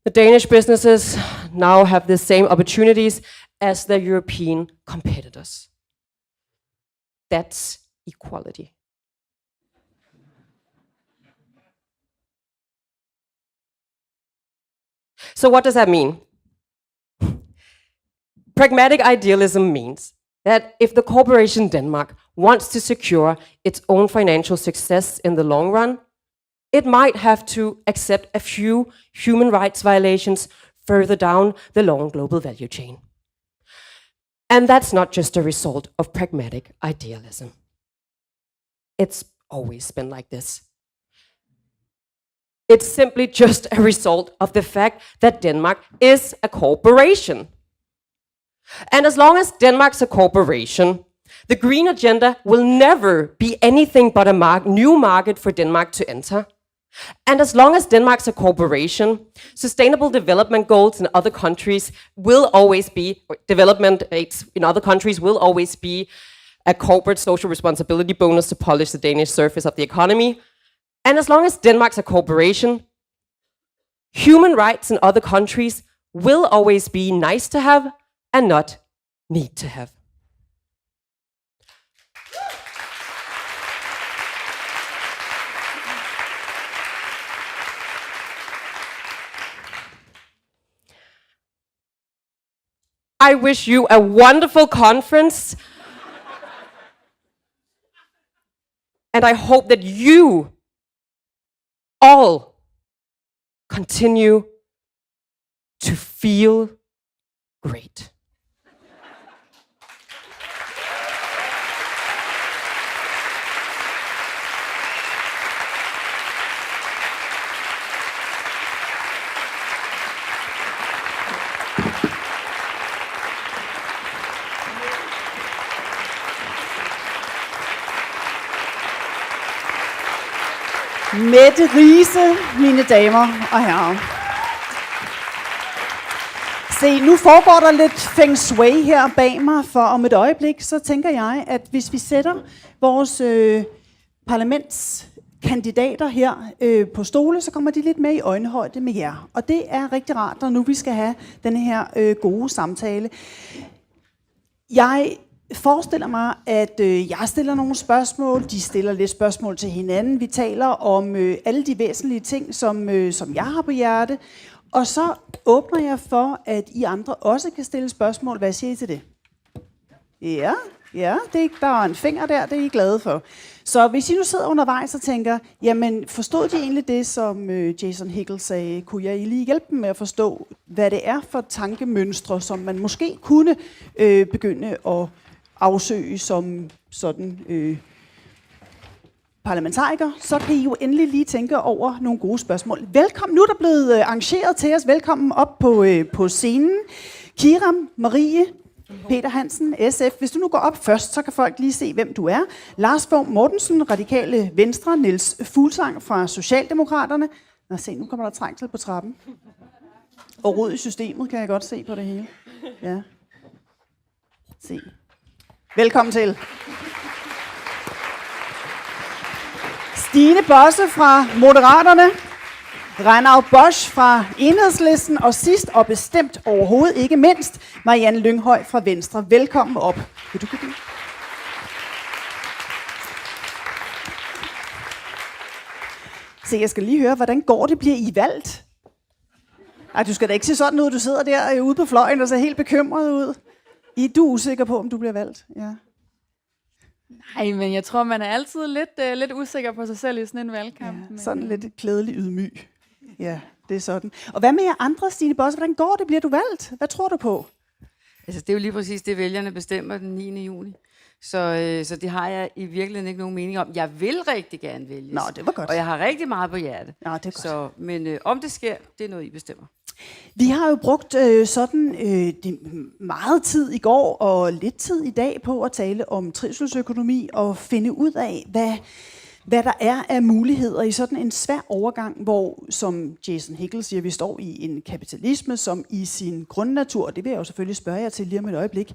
the Danish businesses now have the same opportunities as their European competitors. That's equality. So what does that mean? Pragmatic idealism means that if the Corporation Denmark wants to secure its own financial success in the long run, it might have to accept a few human rights violations further down the long global value chain. And that's not just a result of pragmatic idealism. It's always been like this. It's simply just a result of the fact that Denmark is a corporation. And as long as Denmark's a corporation, the green agenda will never be anything but a new market for Denmark to enter. And as long as Denmark's a corporation, sustainable development goals in other countries will always be, or development aids in other countries will always be a corporate social responsibility bonus to polish the Danish surface of the economy. And as long as Denmark's a corporation, human rights in other countries will always be nice to have and not need to have. I wish you a wonderful conference. And I hope that you all continue to feel great. Mette, Riise, mine damer og herrer. Se, nu foregår der lidt feng shui her bag mig, for om et øjeblik, så tænker jeg, at hvis vi sætter vores parlamentskandidater her på stole, så kommer de lidt mere i øjenhøjde med jer. Og det er rigtig rart, når nu vi skal have denne her gode samtale. Jeg forestiller mig, at jeg stiller nogle spørgsmål, de stiller lidt spørgsmål til hinanden. Vi taler om alle de væsentlige ting, som jeg har på hjerte. Og så åbner jeg for, at I andre også kan stille spørgsmål. Hvad siger I til det? Ja, der er en finger der, det er I glade for. Så hvis I nu sidder undervejs og tænker, jamen forstod de egentlig det, som Jason Hickel sagde? Kunne jeg lige hjælpe dem med at forstå, hvad det er for tankemønstre, som man måske kunne begynde at afsøge som sådan parlamentariker, så kan I jo endelig lige tænke over nogle gode spørgsmål. Velkommen, nu er der blevet arrangeret til os. Velkommen op på scenen. Kiram, Marie, Peter-Hansen, SF. Hvis du nu går op først, så kan folk lige se, hvem du er. Lars, Fogh, Mortensen, Radikale Venstre, Niels Fuglsang fra Socialdemokraterne. Nå, se, nu kommer der trængsel på trappen. Og rod i systemet, kan jeg godt se på det hele. Ja. Se. Velkommen til. Stine Bosse fra Moderaterne, Reinout Bosch fra Enhedslisten, og sidst og bestemt overhovedet ikke mindst, Marianne Lynghøj fra Venstre. Velkommen op. Vil du begynde? Se, jeg skal lige høre, hvordan går det? Bliver I valgt? Ej, du skal da ikke se sådan ud, du sidder der ude på fløjen og ser helt bekymret ud. Du er usikker på, om du bliver valgt? Ja. Nej, men jeg tror, man er altid lidt usikker på sig selv i sådan en valgkamp. Ja, sådan lidt klædelig ydmyg. Ja, det er sådan. Og hvad med jer andre, Stine Bosse? Hvordan går det? Bliver du valgt? Hvad tror du på? Altså, det er jo lige præcis det, vælgerne bestemmer den 9. juni. Så det har jeg i virkeligheden ikke nogen mening om. Jeg vil rigtig gerne vælges. Nå, det var godt. Og jeg har rigtig meget på hjerte. Nå, det er godt. Men om det sker, det er noget, I bestemmer. Vi har jo brugt meget tid i går og lidt tid i dag på at tale om trivselsøkonomi og finde ud af, hvad der er af muligheder i sådan en svær overgang, hvor, som Jason Hickel siger, vi står i en kapitalisme, som i sin grundnatur, det vil jeg jo selvfølgelig spørge jer til lige om et øjeblik,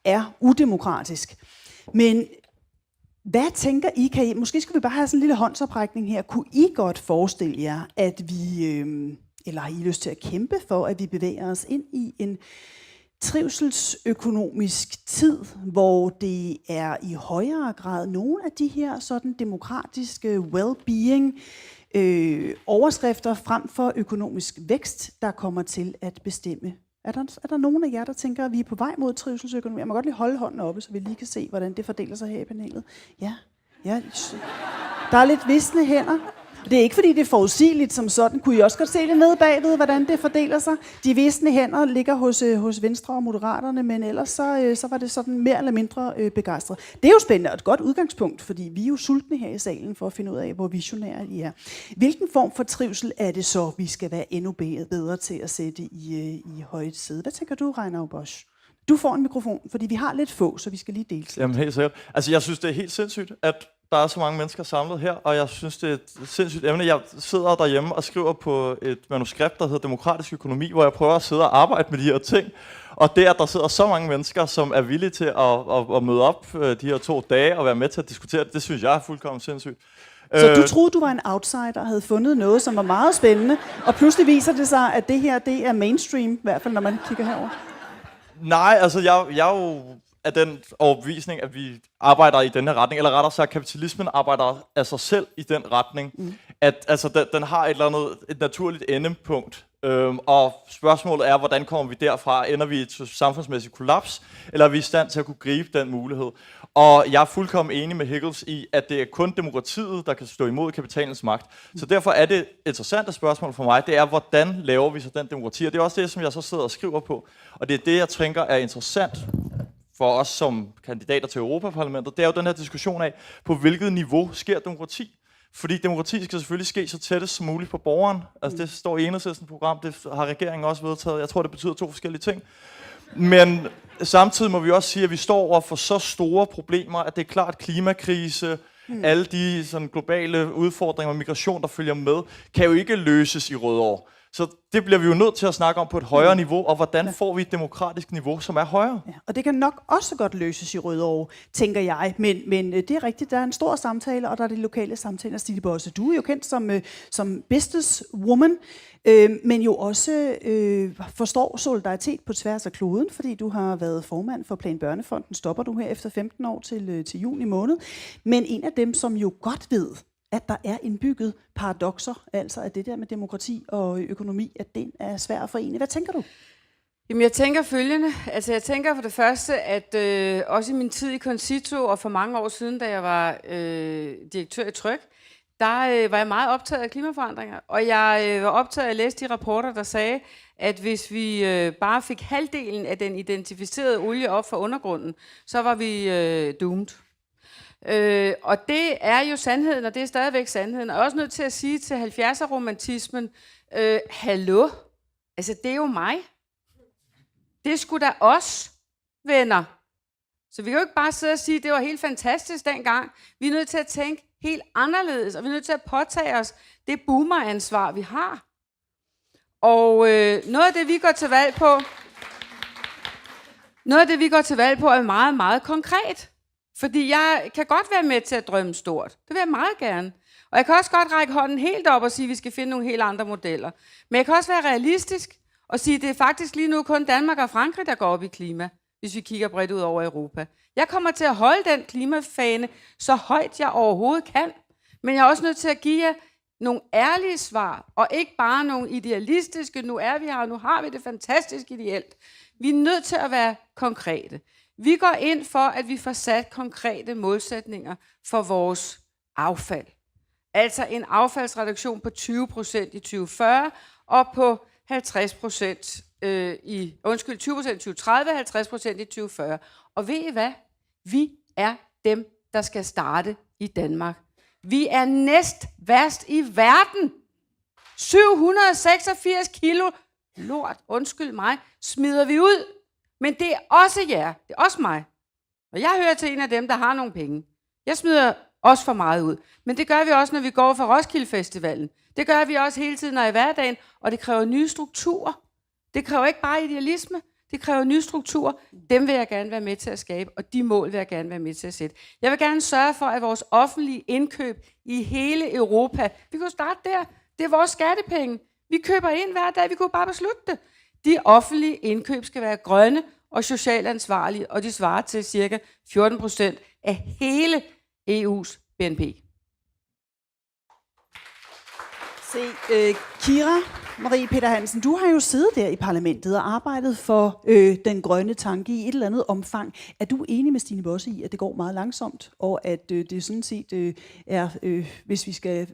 er udemokratisk. Men hvad tænker I? Måske skal vi bare have sådan en lille håndsoprækning her. Kunne I godt forestille jer, at vi, eller har I lyst til at kæmpe for, at vi bevæger os ind i en trivselsøkonomisk tid, hvor det er i højere grad nogle af de her sådan demokratiske well-being overskrifter frem for økonomisk vækst, der kommer til at bestemme? Er der nogen af jer, der tænker, at vi er på vej mod trivselsøkonomi? Jeg må godt lige holde hånden oppe, så vi lige kan se, hvordan det fordeler sig her i panelet. Ja. Der er lidt visne hænder. Det er ikke, fordi det er forudsigeligt som sådan. Kunne I også godt se det nede bagved, hvordan det fordeler sig? De visne hænder ligger hos Venstre og Moderaterne, men ellers så var det sådan mere eller mindre begejstret. Det er jo spændende og et godt udgangspunkt, fordi vi er jo sultne her i salen for at finde ud af, hvor visionære I er. Hvilken form for trivsel er det så, vi skal være endnu bedre til at sætte i højt sæde? Hvad tænker du, Reinout Bosch? Du får en mikrofon, fordi vi har lidt få, så vi skal lige dele. Jamen helt sikkert. Altså jeg synes, det er helt sindssygt, at der er så mange mennesker samlet her, og jeg synes, det er et sindssygt emne. Jeg sidder derhjemme og skriver på et manuskript, der hedder Demokratisk økonomi, hvor jeg prøver at sidde og arbejde med de her ting. Og det, at der sidder så mange mennesker, som er villige til at møde op de her 2 dage og være med til at diskutere det, det synes jeg er fuldkommen sindssygt. Så du troede, du var en outsider og havde fundet noget, som var meget spændende, og pludselig viser det sig, at det her det er mainstream, i hvert fald når man kigger herover. Nej, altså jeg er jo af den overbevisning, at vi arbejder i den her retning, eller rettere sagt, kapitalismen arbejder af sig selv i den retning, at altså, den har et naturligt endepunkt. Og spørgsmålet er, hvordan kommer vi derfra? Ender vi i et samfundsmæssigt kollaps, eller er vi i stand til at kunne gribe den mulighed? Og jeg er fuldkommen enig med Hickels i, at det er kun demokratiet, der kan stå imod kapitalens magt. Så derfor er det interessante spørgsmål for mig, det er, hvordan laver vi så den demokrati? Og det er også det, som jeg så sidder og skriver på. Og det er det, jeg tænker er interessant for os som kandidater til Europaparlamentet. Det er jo den her diskussion af, på hvilket niveau sker demokrati? Fordi demokrati skal selvfølgelig ske så tættest som muligt på borgeren. Altså det står i Enhedslistens program, det har regeringen også vedtaget. Jeg tror, det betyder 2 forskellige ting. Men samtidig må vi også sige, at vi står over for så store problemer, at det er klart klimakrise, alle de sådan globale udfordringer og migration, der følger med, kan jo ikke løses i Rødovre. Så det bliver vi jo nødt til at snakke om på et højere niveau, og hvordan får vi et demokratisk niveau, som er højere? Ja, og det kan nok også godt løses i Rødovre, tænker jeg. Men det er rigtigt, der er en stor samtale, og der er de lokale samtaler. Stine Bosse, du er jo kendt som businesswoman, men jo også forstår solidaritet på tværs af kloden, fordi du har været formand for Plan Børnefonden, stopper du her efter 15 år til juni måned. Men en af dem, som jo godt ved, at der er indbygget paradokser, altså at det der med demokrati og økonomi, at det er svært at forene. Hvad tænker du? Jamen, jeg tænker følgende. Altså, jeg tænker for det første, at også i min tid i Concito, og for mange år siden, da jeg var direktør i Tryg, der var jeg meget optaget af klimaforandringer. Og jeg var optaget af at læse de rapporter, der sagde, at hvis vi bare fik halvdelen af den identificerede olie op fra undergrunden, så var vi doomed. Og det er jo sandheden, og det er stadigvæk sandheden. Og jeg er også nødt til at sige til 70'er-romantismen, hallo, altså det er jo mig. Det er sgu da os, venner. Så vi kan jo ikke bare sidde og sige, at det var helt fantastisk dengang. Vi er nødt til at tænke helt anderledes, og vi er nødt til at påtage os det boomeransvar, vi har. Og noget af det, vi går til valg på, er meget, meget konkret. Fordi jeg kan godt være med til at drømme stort. Det vil jeg meget gerne. Og jeg kan også godt række hånden helt op og sige, at vi skal finde nogle helt andre modeller. Men jeg kan også være realistisk og sige, at det er faktisk lige nu kun Danmark og Frankrig, der går op i klima, hvis vi kigger bredt ud over Europa. Jeg kommer til at holde den klimafane så højt, jeg overhovedet kan. Men jeg er også nødt til at give jer nogle ærlige svar, og ikke bare nogle idealistiske, nu er vi her, og nu har vi det fantastisk ideelt. Vi er nødt til at være konkrete. Vi går ind for, at vi får sat konkrete målsætninger for vores affald. Altså en affaldsreduktion på 20% i 2040 og på 20% i 2030, 50% i 2040. Og ved I hvad? Vi er dem, der skal starte i Danmark. Vi er næst værst i verden. 786 kilo lort, undskyld mig, smider vi ud. Men det er også jer, det er også mig. Og jeg hører til en af dem, der har nogle penge. Jeg smider også for meget ud. Men det gør vi også, når vi går for Roskilde Festivalen. Det gør vi også hele tiden og i hverdagen, og det kræver nye strukturer. Det kræver ikke bare idealisme, det kræver nye strukturer. Dem vil jeg gerne være med til at skabe, og de mål vil jeg gerne være med til at sætte. Jeg vil gerne sørge for, at vores offentlige indkøb i hele Europa, vi kan starte der, det er vores skattepenge. Vi køber ind hver dag, vi kunne bare beslutte det. De offentlige indkøb skal være grønne og socialt ansvarlige, og de svarer til ca. 14% af hele EU's BNP. Se, Kira Marie Peter-Hansen, du har jo siddet der i parlamentet og arbejdet for den grønne tanke i et eller andet omfang. Er du enig med Stine Bosse i, at det går meget langsomt, og at det sådan set er, hvis vi skal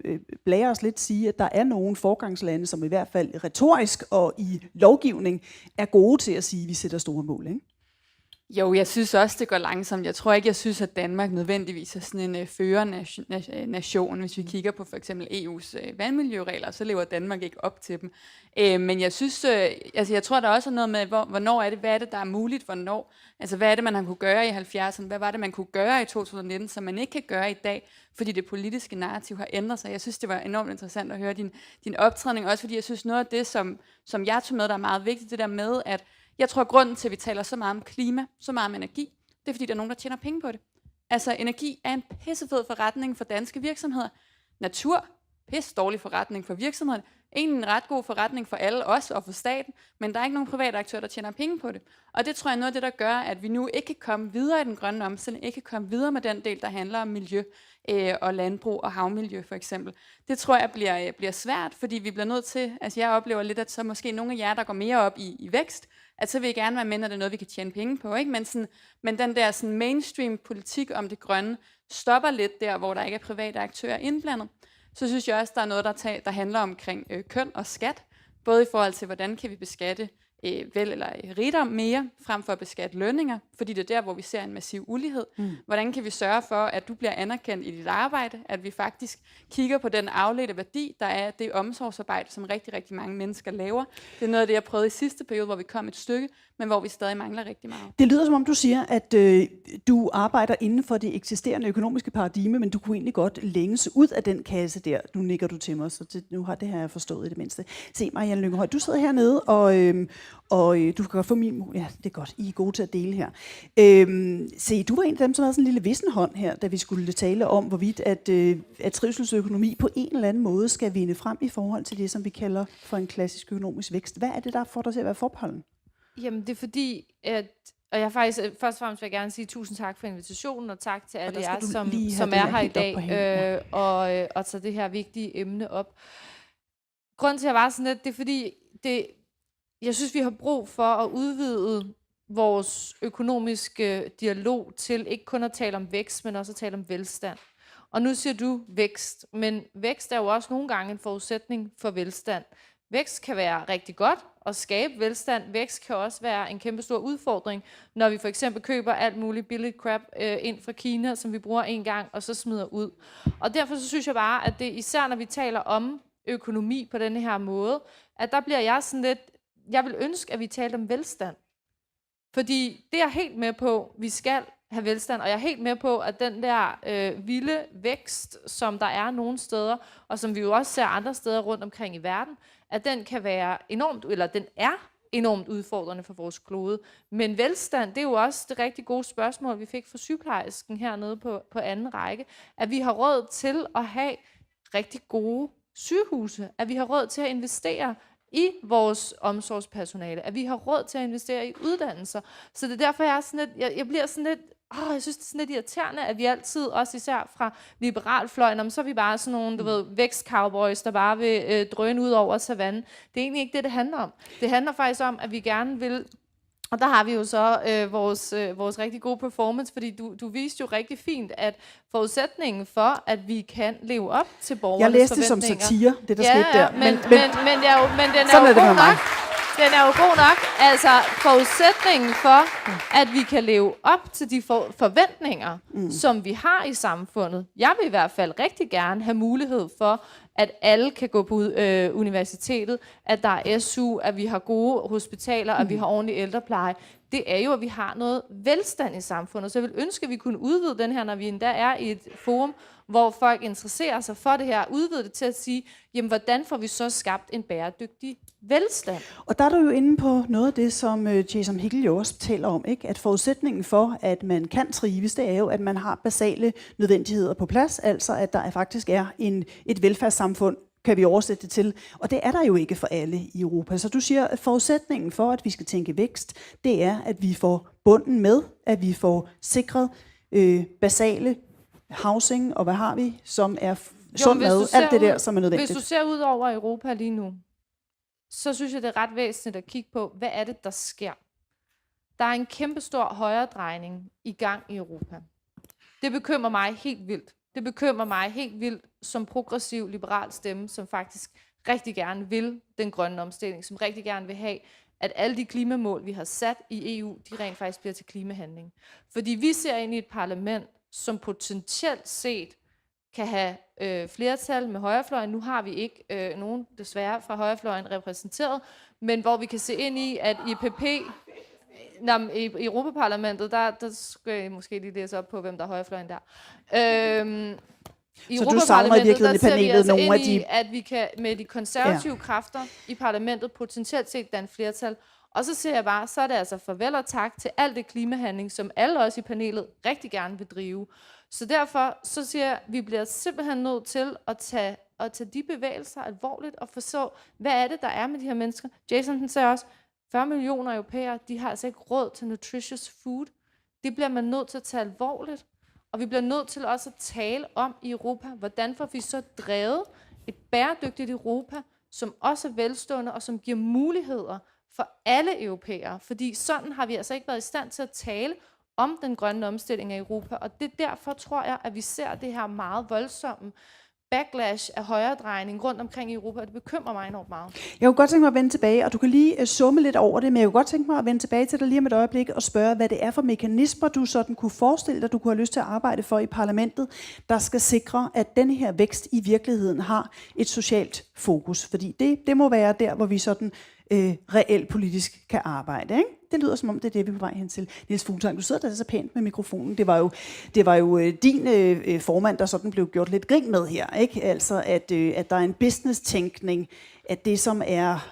blære os lidt, sige, at der er nogle forgangslande, som i hvert fald retorisk og i lovgivning er gode til at sige, at vi sætter store mål, ikke? Jo, jeg synes også, det går langsomt. Jeg tror ikke, jeg synes, at Danmark nødvendigvis er sådan en førernation. Hvis vi kigger på for eksempel EU's vandmiljøregler, så lever Danmark ikke op til dem. Men jeg synes, altså jeg tror, der også er noget med, hvornår er det, hvad er det, der er muligt, hvornår. Altså hvad er det, man har kunne gøre i 70'erne, hvad var det, man kunne gøre i 2019, som man ikke kan gøre i dag, fordi det politiske narrativ har ændret sig. Jeg synes, det var enormt interessant at høre din optrædning, også fordi jeg synes, noget af det, som jeg tog med, der er meget vigtigt, det der med, at jeg tror, at grunden til, at vi taler så meget om klima, så meget om energi, det er, fordi der er nogen, der tjener penge på det. Altså, energi er en pissefed forretning for danske virksomheder. Natur, pisse dårlig forretning for virksomhederne. Egentlig en ret god forretning for alle os og for staten, men der er ikke nogen private aktører, der tjener penge på det. Og det tror jeg er noget af det, der gør, at vi nu ikke kan komme videre i den grønne omstilling, ikke kan komme videre med den del, der handler om miljø og landbrug og havmiljø for eksempel. Det tror jeg bliver svært, fordi vi bliver nødt til, altså jeg oplever lidt, at så måske nogle af jer, der går mere op i vækst, at så vil jeg gerne være med, når det er noget, vi kan tjene penge på, ikke? Men den der sådan mainstream politik om det grønne stopper lidt der, hvor der ikke er private aktører indblandet. Så synes jeg også, der er noget, der handler omkring køn og skat, både i forhold til, hvordan kan vi beskatte vel eller rigdom mere, frem for at beskatte lønninger, fordi det er der, hvor vi ser en massiv ulighed. Hvordan kan vi sørge for, at du bliver anerkendt i dit arbejde, at vi faktisk kigger på den afledte værdi, der er det omsorgsarbejde, som rigtig, rigtig mange mennesker laver. Det er noget af det, jeg prøvede i sidste periode, hvor vi kom et stykke, men hvor vi stadig mangler rigtig meget. Det lyder som om, du siger, at du arbejder inden for det eksisterende økonomiske paradigme, men du kunne egentlig godt længes ud af den kasse der. Nu nikker du til mig, så nu har det her jeg forstået i det mindste. Se, Marianne Lynghøj, du sidder hernede, og du kan godt få min... Ja, det er godt, I er gode til at dele her. Se, du var en af dem, som havde sådan en lille vissenhånd her, da vi skulle tale om, hvorvidt at trivselsøkonomi på en eller anden måde skal vinde frem i forhold til det, som vi kalder for en klassisk økonomisk vækst. Hvad er det, der får dig til at være forbeholden? Jamen, det er fordi, og jeg faktisk først og fremmest vil jeg gerne sige tusind tak for invitationen, og tak til alle jer, som er her i dag, og tager det her vigtige emne op. Grunden til, at jeg var sådan lidt, det er fordi, jeg synes, vi har brug for at udvide vores økonomiske dialog til ikke kun at tale om vækst, men også at tale om velstand. Og nu siger du vækst, men vækst er jo også nogle gange en forudsætning for velstand. Vækst kan være rigtig godt at skabe velstand. Vækst kan også være en kæmpe stor udfordring, når vi for eksempel køber alt muligt billigt crap ind fra Kina, som vi bruger en gang og så smider ud. Og derfor så synes jeg bare, at det især når vi taler om økonomi på denne her måde, at der bliver jeg sådan lidt, jeg vil ønske, at vi talte om velstand. Fordi det er jeg helt med på, vi skal have velstand, og jeg er helt med på, at den der vilde vækst, som der er nogle steder, og som vi jo også ser andre steder rundt omkring i verden, at den kan være enormt, eller den er enormt udfordrende for vores klode. Men velstand, det er jo også det rigtig gode spørgsmål, vi fik fra sygeplejersken hernede på anden række, at vi har råd til at have rigtig gode sygehuse, at vi har råd til at investere i vores omsorgspersonale, at vi har råd til at investere i uddannelser. Så det er derfor, jeg er sådan lidt, jeg bliver sådan lidt, jeg synes, det er sådan lidt irriterende, at vi altid, også især fra liberalfløjen, så er vi bare sådan nogle, du ved, vækstcowboys, der bare vil drøne ud over savannen. Det er egentlig ikke det, det handler om. Det handler faktisk om, at vi gerne vil, og der har vi jo så vores rigtig gode performance, fordi du viste jo rigtig fint, at forudsætningen for, at vi kan leve op til borgernes forventninger. Jeg læste det som satire, det der skete der. Men den er jo god nok. Den er jo god nok. Altså, forudsætningen for, at vi kan leve op til de forventninger, som vi har i samfundet. Jeg vil i hvert fald rigtig gerne have mulighed for, at alle kan gå på universitetet, at der er SU, at vi har gode hospitaler, at vi har ordentlig ældrepleje. Det er jo, at vi har noget velstand i samfundet. Så jeg vil ønske, at vi kunne udvide den her, når vi endda er i et forum, hvor folk interesserer sig for det her, udvide det til at sige, jamen, hvordan får vi så skabt en bæredygtig velstand? Og der er du jo inde på noget af det, som Jason Hickel jo også taler om, ikke? At forudsætningen for, at man kan trives, det er jo, at man har basale nødvendigheder på plads, altså at der faktisk er et velfærdssamfund, kan vi oversætte det til. Og det er der jo ikke for alle i Europa. Så du siger, at forudsætningen for, at vi skal tænke vækst, det er, at vi får bunden med, at vi får sikret basale housing, og hvad har vi, som er sund mad, alt det der, som er nødvendigt. Hvis du ser ud over Europa lige nu, så synes jeg, det er ret væsentligt at kigge på, hvad er det, der sker. Der er en kæmpe stor højredrejning i gang i Europa. Det bekymrer mig helt vildt. Det bekymrer mig helt vildt som progressiv liberal stemme, som faktisk rigtig gerne vil den grønne omstilling, som rigtig gerne vil have, at alle de klimamål, vi har sat i EU, de rent faktisk bliver til klimahandling. Fordi vi ser ind i et parlament, som potentielt set kan have flertal med højrefløjen. Nu har vi ikke nogen, desværre, fra højrefløjen repræsenteret, men hvor vi kan se ind i, at i Europaparlamentet, der skal jeg måske lige læse op på, hvem der er højrefløjen der. I så du savner i virkeligheden i panelet altså nogle af de... at vi kan med de konservative kræfter i parlamentet potentielt set danne flertal. Og så siger jeg bare, så er det altså farvel og tak til alt det klimahandling, som alle os i panelet rigtig gerne vil drive. Så derfor så siger jeg, at vi bliver simpelthen nødt til at tage de bevægelser alvorligt og forstå, hvad er det, der er med de her mennesker. Jason han sagde også, 40 millioner europæere, de har altså ikke råd til nutritious food. Det bliver man nødt til at tage alvorligt. Og vi bliver nødt til også at tale om i Europa, hvordan får vi så drevet et bæredygtigt Europa, som også er velstående og som giver muligheder for alle europæere. Fordi sådan har vi altså ikke været i stand til at tale om den grønne omstilling af Europa. Og det derfor tror jeg, at vi ser det her meget voldsomme backlash af højredrejning rundt omkring i Europa, og det bekymrer mig enormt meget. Jeg kunne godt tænke mig at vende tilbage, og du kan lige summe lidt over det, men jeg kunne godt tænke mig at vende tilbage til dig lige om et øjeblik og spørge, hvad det er for mekanismer, du sådan kunne forestille dig, du kunne have lyst til at arbejde for i parlamentet, der skal sikre, at denne her vækst i virkeligheden har et socialt fokus. Fordi det må være der, hvor vi sådan reelt politisk kan arbejde, ikke? det lyder som om, det er det, vi er på vej hen til. Niels Fuglsang, du sidder der så pænt med mikrofonen. Det var jo din formand, der sådan blev gjort lidt grin med her, ikke? Altså, at der er en business-tænkning, at det, som er,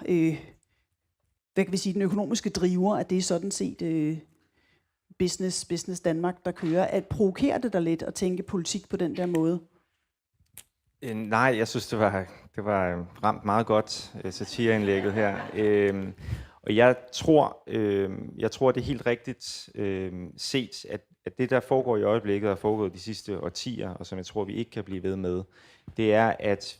hvad kan vi sige, den økonomiske driver, at det er sådan set business Danmark, der kører. At provokere det der lidt at tænke politik på den der måde? Nej, jeg synes, det var ramt meget godt, satireindlægget her. Og jeg tror, det er helt rigtigt set, at det, der foregår i øjeblikket, og foregået de sidste årtier, og som jeg tror, vi ikke kan blive ved med, det er, at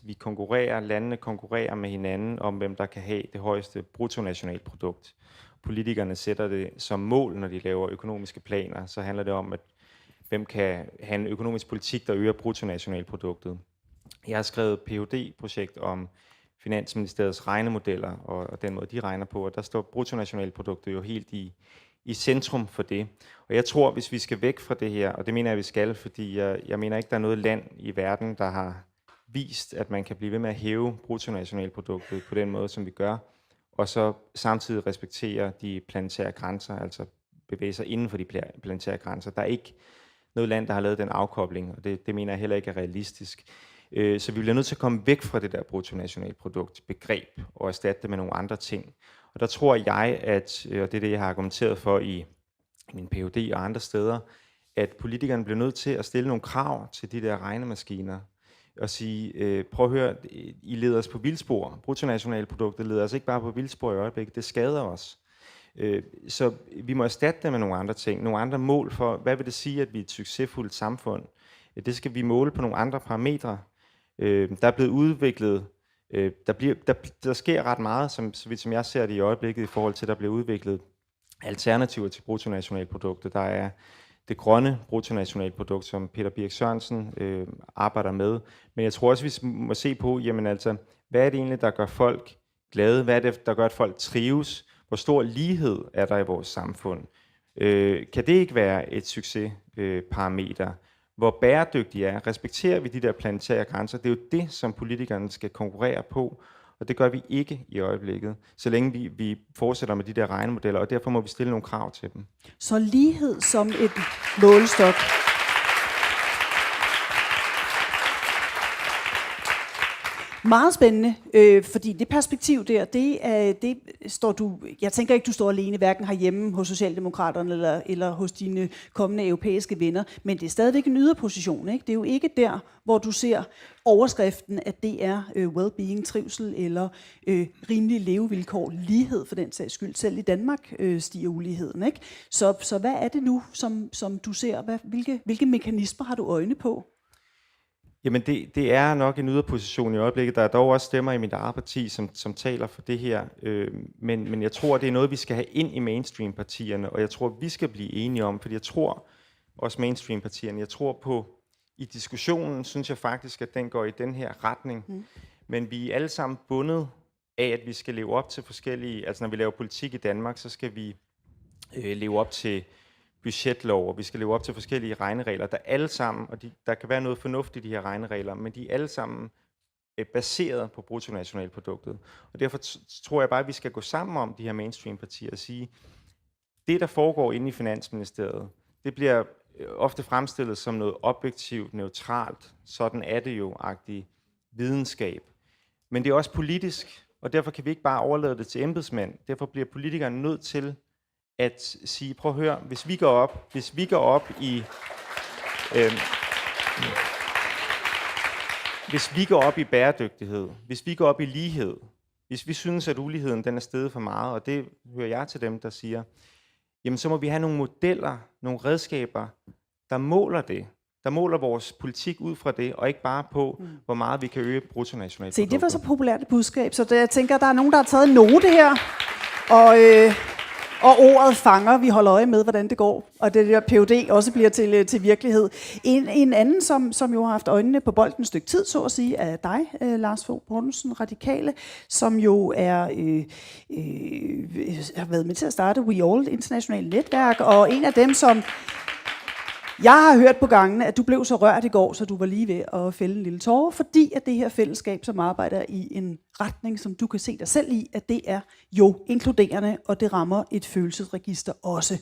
landene konkurrerer med hinanden om, hvem der kan have det højeste bruttonationalprodukt. Politikerne sætter det som mål, når de laver økonomiske planer. Så handler det om, at hvem kan have en økonomisk politik, der øger bruttonationalproduktet. Jeg har skrevet Ph.D.-projekt om Finansministeriets regnemodeller, og den måde, de regner på, og der står bruttonationalproduktet jo helt i centrum for det. Og jeg tror, hvis vi skal væk fra det her, og det mener jeg, vi skal, fordi jeg mener ikke, der er noget land i verden, der har vist, at man kan blive ved med at hæve bruttonationalproduktet på den måde, som vi gør, og så samtidig respektere de planetære grænser, altså bevæge sig inden for de planetære grænser. Der er ikke noget land, der har lavet den afkobling, og det mener jeg heller ikke er realistisk. Så vi bliver nødt til at komme væk fra det der bruttonationalprodukt-begreb og erstatte det med nogle andre ting. Og der tror jeg, og det er det, jeg har argumenteret for i min Ph.D. og andre steder, at politikerne bliver nødt til at stille nogle krav til de der regnemaskiner og sige, prøv at høre, I leder os på vildspor. Bruttonationalproduktet leder os ikke bare på vildspor i øjeblikket, det skader os. Så vi må erstatte det med nogle andre ting, nogle andre mål for, hvad vil det sige, at vi er et succesfuldt samfund? Det skal vi måle på nogle andre parametre. Der er blevet udviklet, der sker ret meget, så vidt som jeg ser det i øjeblikket, i forhold til, at der bliver udviklet alternativer til bruttonationalproduktet. Der er det grønne bruttonationalprodukt, som Peter-Hansen arbejder med. Men jeg tror også, vi må se på, jamen altså, hvad er det egentlig, der gør folk glade? Hvad er det, der gør, at folk trives? Hvor stor lighed er der i vores samfund? Kan det ikke være et succesparameter? Hvor bæredygtige er? Respekterer vi de der planetære grænser? Det er jo det, som politikerne skal konkurrere på, og det gør vi ikke i øjeblikket, så længe vi fortsætter med de der regnemodeller, og derfor må vi stille nogle krav til dem. Så lighed som et målestok. Meget spændende, fordi det perspektiv der, det står du, jeg tænker ikke, du står alene, hverken herhjemme hos Socialdemokraterne eller hos dine kommende europæiske venner, men det er stadigvæk en yderposition, ikke? Det er jo ikke der, hvor du ser overskriften, at det er well-being, trivsel eller rimelige levevilkår, lighed for den sags skyld. Selv i Danmark stiger uligheden, ikke? Så hvad er det nu, som du ser? Hvilke mekanismer har du øjne på? Jamen det er nok en yderposition i øjeblikket. Der er dog også stemmer i mit eget parti, som taler for det her. Men jeg tror, det er noget, vi skal have ind i mainstream-partierne, og jeg tror, vi skal blive enige om, fordi jeg tror også mainstream-partierne, jeg tror på, i diskussionen synes jeg faktisk, at den går i den her retning. Men vi er alle sammen bundet af, at vi skal leve op til forskellige, altså når vi laver politik i Danmark, så skal vi leve op til budgetlov, og vi skal leve op til forskellige regneregler, der alle sammen, og der kan være noget fornuftigt i de her regneregler, men de er alle sammen baseret på bruttonationalproduktet. Og derfor tror jeg bare, at vi skal gå sammen om de her mainstream-partier og sige, det der foregår inde i Finansministeriet, det bliver ofte fremstillet som noget objektivt, neutralt, sådan er det jo-agtig videnskab. Men det er også politisk, og derfor kan vi ikke bare overlade det til embedsmænd. Derfor bliver politikerne nødt til at sige, prøv at høre, hvis vi går op i bæredygtighed, hvis vi går op i lighed, hvis vi synes, at uligheden den er steget for meget, og det hører jeg til dem, der siger, jamen så må vi have nogle modeller, nogle redskaber, der måler det. Der måler vores politik ud fra det, og ikke bare på, hvor meget vi kan øge bruttonationalproduktet. Se, det var så populært et budskab, så jeg tænker, at der er nogen, der har taget note her, og ordet fanger, vi holder øje med, hvordan det går, og det der Ph.D. også bliver til virkelighed. En anden, som jo har haft øjnene på bolden et stykke tid, så at sige, er dig, Lars Fogh Mortensen, radikale, som jo har været med til at starte We All internationalt netværk, og en af dem, som Jeg har hørt på gangene, at du blev så rørt i går, så du var lige ved at fælde en lille tåre, fordi at det her fællesskab, som arbejder i en retning, som du kan se dig selv i, at det er jo inkluderende, og det rammer et følelsesregister også.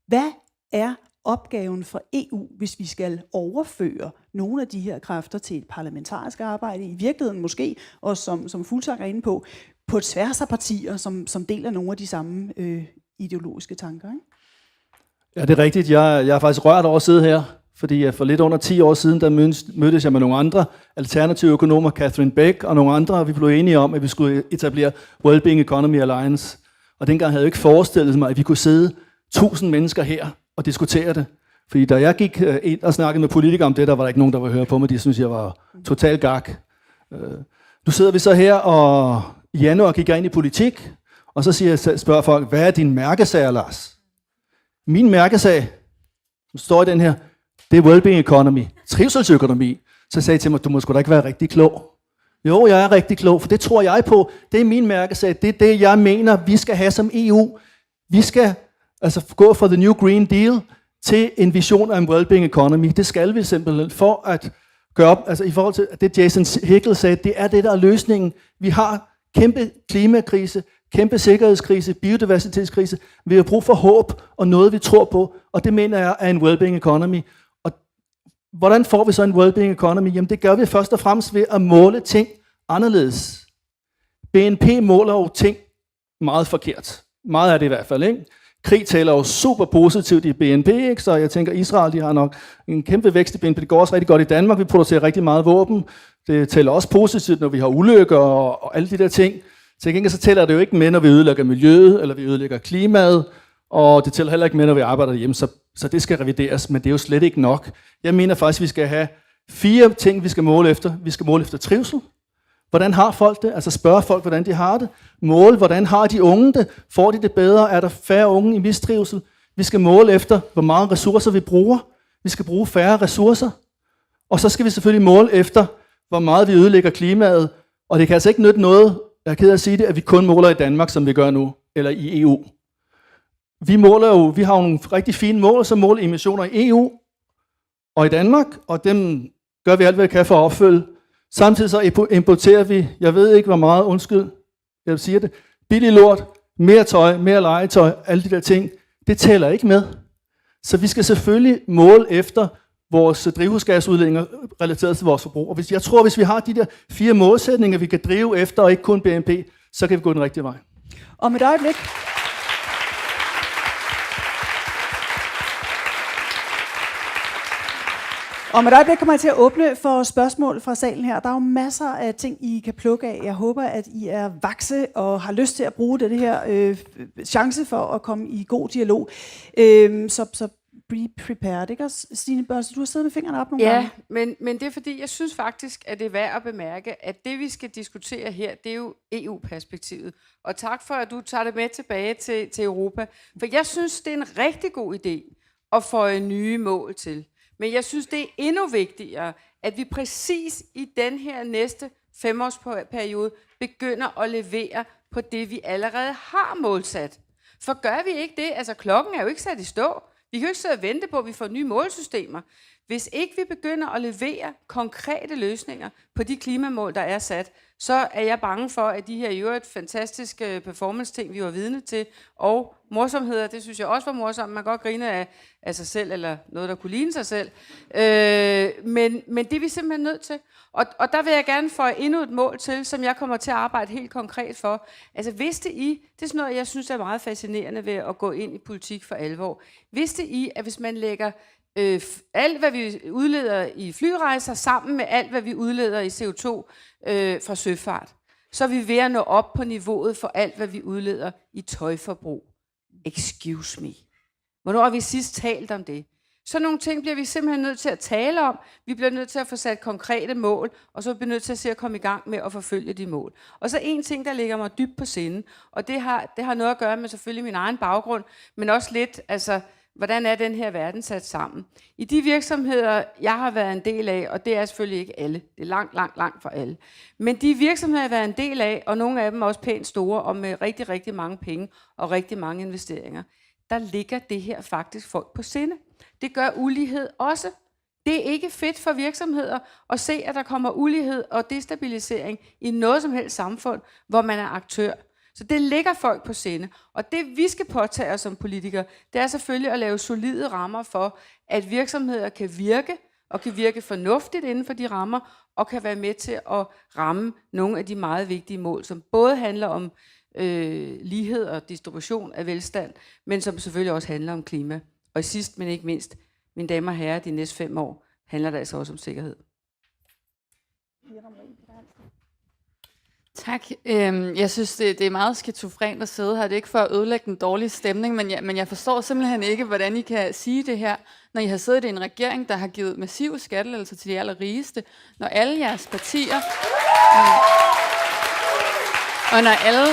Hvad er opgaven for EU, hvis vi skal overføre nogle af de her kræfter til et parlamentarisk arbejde, i virkeligheden måske, og som Fuglsang er inde på tværs af partier, som deler nogle af de samme ideologiske tanker, ikke? Ja, det er rigtigt. Jeg er faktisk rørt over at sidde her, fordi for lidt under 10 år siden, der mødtes jeg med nogle andre alternative økonomer, Catherine Beck og nogle andre, og vi blev enige om, at vi skulle etablere Wellbeing Economy Alliance. Og dengang havde jeg ikke forestillet mig, at vi kunne sidde 1000 mennesker her og diskutere det. Fordi da jeg gik ind og snakkede med politikere om det, der var der ikke nogen, der ville høre på mig. De synes, jeg var total gak. Nu sidder vi så her, og i januar gik jeg ind i politik, og så spørger folk, hvad er din mærkesag, Lars? Min mærkesag, som står i den her, det er Wellbeing Economy, trivselsøkonomi. Så sagde jeg til mig, du må sgu da ikke være rigtig klog. Jo, jeg er rigtig klog, for det tror jeg på. Det er min mærkesag, det er det, jeg mener, vi skal have som EU. Vi skal altså gå fra The New Green Deal til en vision af en Wellbeing Economy. Det skal vi simpelthen for at gøre op, altså i forhold til det Jason Hickel sagde, det er det, der er løsningen. Vi har kæmpe klimakrise, kæmpe sikkerhedskrise, biodiversitetskrise. Vi har brug for håb og noget, vi tror på, og det mener jeg er en Wellbeing Economy. Og hvordan får vi så en Wellbeing Economy? Jamen det gør vi først og fremmest ved at måle ting anderledes. BNP måler jo ting meget forkert. Meget er det i hvert fald, ikke? Krig taler jo super positivt i BNP, ikke? Så jeg tænker, Israel de har nok en kæmpe vækst i BNP. Det går også rigtig godt i Danmark. Vi producerer rigtig meget våben. Det tæller også positivt, når vi har ulykker og alle de der ting. Til gengæld så tæller det jo ikke med, når vi ødelægger miljøet, eller vi ødelægger klimaet, og det tæller heller ikke med, når vi arbejder hjemme, så det skal revideres, men det er jo slet ikke nok. Jeg mener faktisk, at vi skal have 4 ting, vi skal måle efter. Vi skal måle efter trivsel. Hvordan har folk det? Altså spørge folk, hvordan de har det. Måle, hvordan har de unge det? Får de det bedre? Er der færre unge i mistrivsel? Vi skal måle efter, hvor mange ressourcer vi bruger. Vi skal bruge færre ressourcer. Og så skal vi selvfølgelig måle efter, hvor meget vi ødelægger klimaet. Og det kan altså ikke nytte noget, jeg er ked af at sige det, at vi kun måler i Danmark, som vi gør nu, eller i EU. Vi har jo nogle rigtig fine mål, som måler emissioner i EU og i Danmark, og dem gør vi alt, hvad vi kan for at opfylde. Samtidig så importerer vi, jeg ved ikke hvor meget, undskyld, jeg siger det, billig lort, mere tøj, mere legetøj, alle de der ting, det tæller ikke med. Så vi skal selvfølgelig måle efter vores drivhusgasudledninger relateret til vores forbrug. Og jeg tror, hvis vi har de der 4 målsætninger, vi kan drive efter, og ikke kun BNP, så kan vi gå den rigtige vej. Om et øjeblik. Om et øjeblik kommer jeg til at åbne for spørgsmål fra salen her. Der er jo masser af ting, I kan plukke af. Jeg håber, at I er vakse og har lyst til at bruge det her chance for at komme i god dialog. Så be prepared, ikke? Og Stine Bosse, du har siddet med fingrene op nogle gange. Ja, men det er fordi, jeg synes faktisk, at det er værd at bemærke, at det vi skal diskutere her, det er jo EU-perspektivet. Og tak for, at du tager det med tilbage til Europa. For jeg synes, det er en rigtig god idé at få nye mål til. Men jeg synes, det er endnu vigtigere, at vi præcis i den her næste 5-årsperiode begynder at levere på det, vi allerede har målsat. For gør vi ikke det, altså klokken er jo ikke sat i stå. Vi kan jo ikke sidde og vente på, at vi får nye målsystemer. Hvis ikke vi begynder at levere konkrete løsninger på de klimamål, der er sat, så er jeg bange for, at de her i øvrigt fantastiske performance-ting, vi var vidne til, og morsomheder, det synes jeg også var morsomt. Man kan godt grine af sig selv, eller noget, der kunne ligne sig selv. Men det er vi simpelthen nødt til. Og der vil jeg gerne få endnu et mål til, som jeg kommer til at arbejde helt konkret for. Altså vidste I, det er sådan noget, jeg synes er meget fascinerende ved at gå ind i politik for alvor. Vidste I, at hvis man lægger alt, hvad vi udleder i flyrejser, sammen med alt, hvad vi udleder i CO2 fra søfart, så er vi ved at nå op på niveauet for alt, hvad vi udleder i tøjforbrug. Excuse me. Hvornår har vi sidst talt om det? Så nogle ting bliver vi simpelthen nødt til at tale om. Vi bliver nødt til at få sat konkrete mål, og så er vi nødt til at se at komme i gang med at forfølge de mål. Og så en ting, der ligger mig dybt på sinde, og det har noget at gøre med selvfølgelig min egen baggrund, men også lidt, altså, hvordan er den her verden sat sammen? I de virksomheder, jeg har været en del af, og det er selvfølgelig ikke alle, det er langt fra alle, men de virksomheder, jeg har været en del af, og nogle af dem er også pænt store, og med rigtig, rigtig mange penge og rigtig mange investeringer, der ligger det her faktisk folk på sinde. Det gør ulighed også. Det er ikke fedt for virksomheder at se, at der kommer ulighed og destabilisering i noget som helst samfund, hvor man er aktør. Så det ligger folk på sinde. Og det vi skal påtage os som politikere, det er selvfølgelig at lave solide rammer for, at virksomheder kan virke, og kan virke fornuftigt inden for de rammer, og kan være med til at ramme nogle af de meget vigtige mål, som både handler om lighed og distribution af velstand, men som selvfølgelig også handler om klima. Og sidst, men ikke mindst, mine damer og herrer, de næste 5 år, handler det altså også om sikkerhed. Tak. Jeg synes, det er meget skizofrent at sidde her. Det er ikke for at ødelægge den dårlige stemning, men jeg forstår simpelthen ikke, hvordan I kan sige det her, når I har siddet i en regering, der har givet massive skattelettelser til de allerrigeste, når alle jeres partier... og når alle...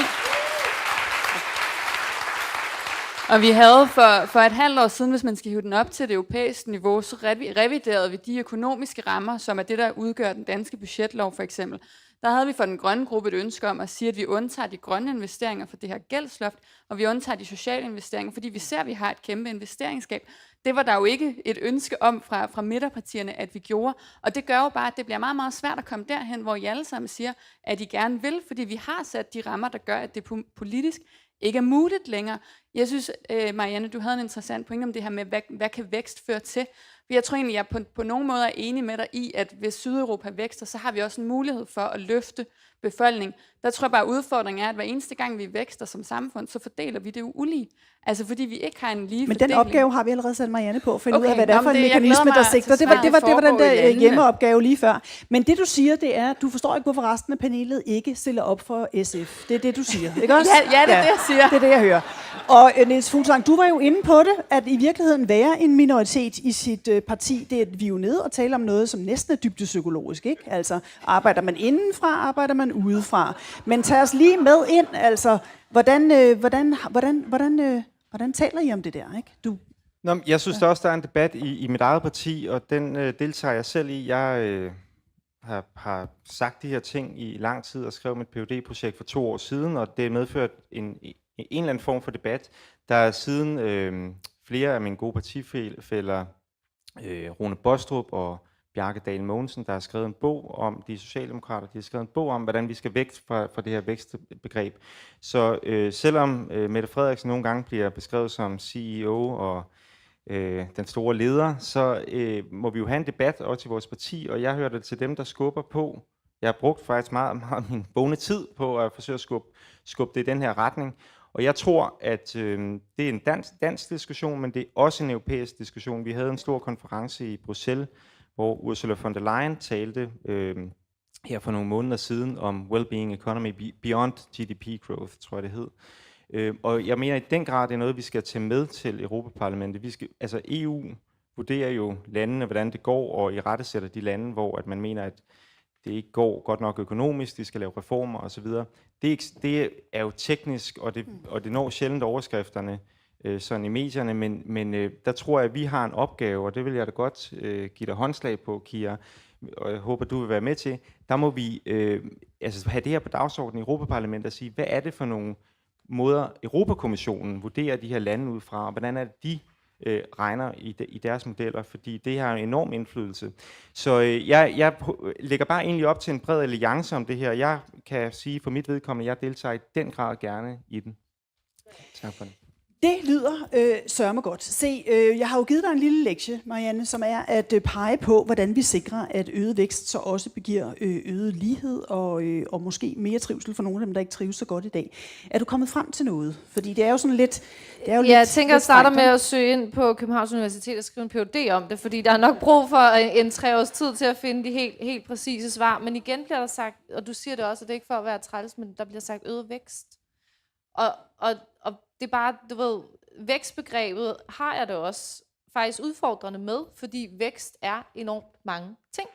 Og vi havde for et halvt år siden, hvis man skal hive den op til det europæiske niveau, så reviderede vi de økonomiske rammer, som er det, der udgør den danske budgetlov for eksempel. Der havde vi for den grønne gruppe et ønske om at sige, at vi undtager de grønne investeringer for det her gældsloft, og vi undtager de sociale investeringer, fordi vi ser, at vi har et kæmpe investeringsgab. Det var der jo ikke et ønske om fra midterpartierne, at vi gjorde. Og det gør jo bare, at det bliver meget, meget svært at komme derhen, hvor I alle sammen siger, at I gerne vil, fordi vi har sat de rammer, der gør, at det politisk ikke er muligt længere. Jeg synes, Marianne, du havde en interessant pointe om det her med, hvad kan vækst føre til? For jeg tror egentlig, jeg på nogle måder er enig med dig i, at hvis Sydeuropa vækster, så har vi også en mulighed for at løfte befolkningen. Der tror jeg bare, at udfordringen er, at hver eneste gang vi vækster som samfund, så fordeler vi det jo ulige. Altså fordi vi ikke har en lige Men fordeling. den opgave har vi allerede sat Marianne på, for at finde ud af, hvad det er for en mekanisme, der sigter. Det var den der hjemmeopgave lige før. Men det du siger, det er, at du forstår ikke, hvorfor resten af panelet ikke stiller op for SF. Det er det, du siger, ikke også? Ja, det er det, jeg siger. Det er det, jeg hører. Og Niels Fuglsang, du var jo inde på det, at i virkeligheden være en minoritet i sit parti, det er vi jo nede og tale om noget, som næsten er dybt psykologisk, ikke? Altså, arbejder man indenfra, arbejder man udefra. Men tag os lige med ind, altså, hvordan taler I om det der, ikke? Nå, jeg synes også, der er en debat i mit eget parti, og den deltager jeg selv i. Jeg har sagt de her ting i lang tid og skrev mit PhD-projekt for 2 år siden, og det medført en eller anden form for debat. Der er siden flere af mine gode partifæller, Rune Bostrup og Bjarke Dahl Mortensen, der har skrevet en bog om de socialdemokrater. De har skrevet en bog om, hvordan vi skal vækst fra det her vækstbegreb. Så selvom Mette Frederiksen nogle gange bliver beskrevet som CEO og den store leder, så må vi jo have en debat også i vores parti, og jeg hører det til dem, der skubber på. Jeg har brugt faktisk meget min vågne tid på at forsøge at skubbe det i den her retning. Og jeg tror, at det er en dansk diskussion, men det er også en europæisk diskussion. Vi havde en stor konference i Bruxelles, hvor Ursula von der Leyen talte her for nogle måneder siden om well-being economy beyond GDP growth, tror jeg det hed. Og jeg mener i den grad, det er noget, vi skal tage med til Europaparlamentet. Altså EU vurderer jo landene, hvordan det går, og irettesætter de lande, hvor at man mener, at det ikke går godt nok økonomisk, de skal lave reformer osv. Det er jo teknisk, og det når sjældent overskrifterne sådan i medierne, men der tror jeg, at vi har en opgave, og det vil jeg da godt give dig håndslag på, Kira, og jeg håber, du vil være med til. Der må vi have det her på dagsordenen i Europaparlamentet og sige, hvad er det for nogle måder, Europakommissionen vurderer de her lande ud fra, og hvordan er det, de regner i deres modeller, fordi det har en enorm indflydelse. Så jeg lægger bare egentlig op til en bred alliance om det her. Jeg kan sige for mit vedkommende, at jeg deltager i den grad gerne i den. Tak for det. Det lyder sørme godt. Se, jeg har jo givet dig en lille lektie, Marianne, som er at pege på, hvordan vi sikrer, at øget vækst så også begiver øget lighed og måske mere trivsel for nogle af dem, der ikke trives så godt i dag. Er du kommet frem til noget? Fordi det er jo sådan lidt... Jeg tænker, at starte med at søge ind på Københavns Universitet og skrive en PhD om det, fordi der er nok brug for en 3 års tid til at finde de helt præcise svar. Men igen bliver der sagt, og du siger det også, at det er ikke for at være træls, men der bliver sagt øget vækst. Og det er bare, du ved, vækstbegrebet har jeg det også faktisk udfordrende med, fordi vækst er enormt mange ting.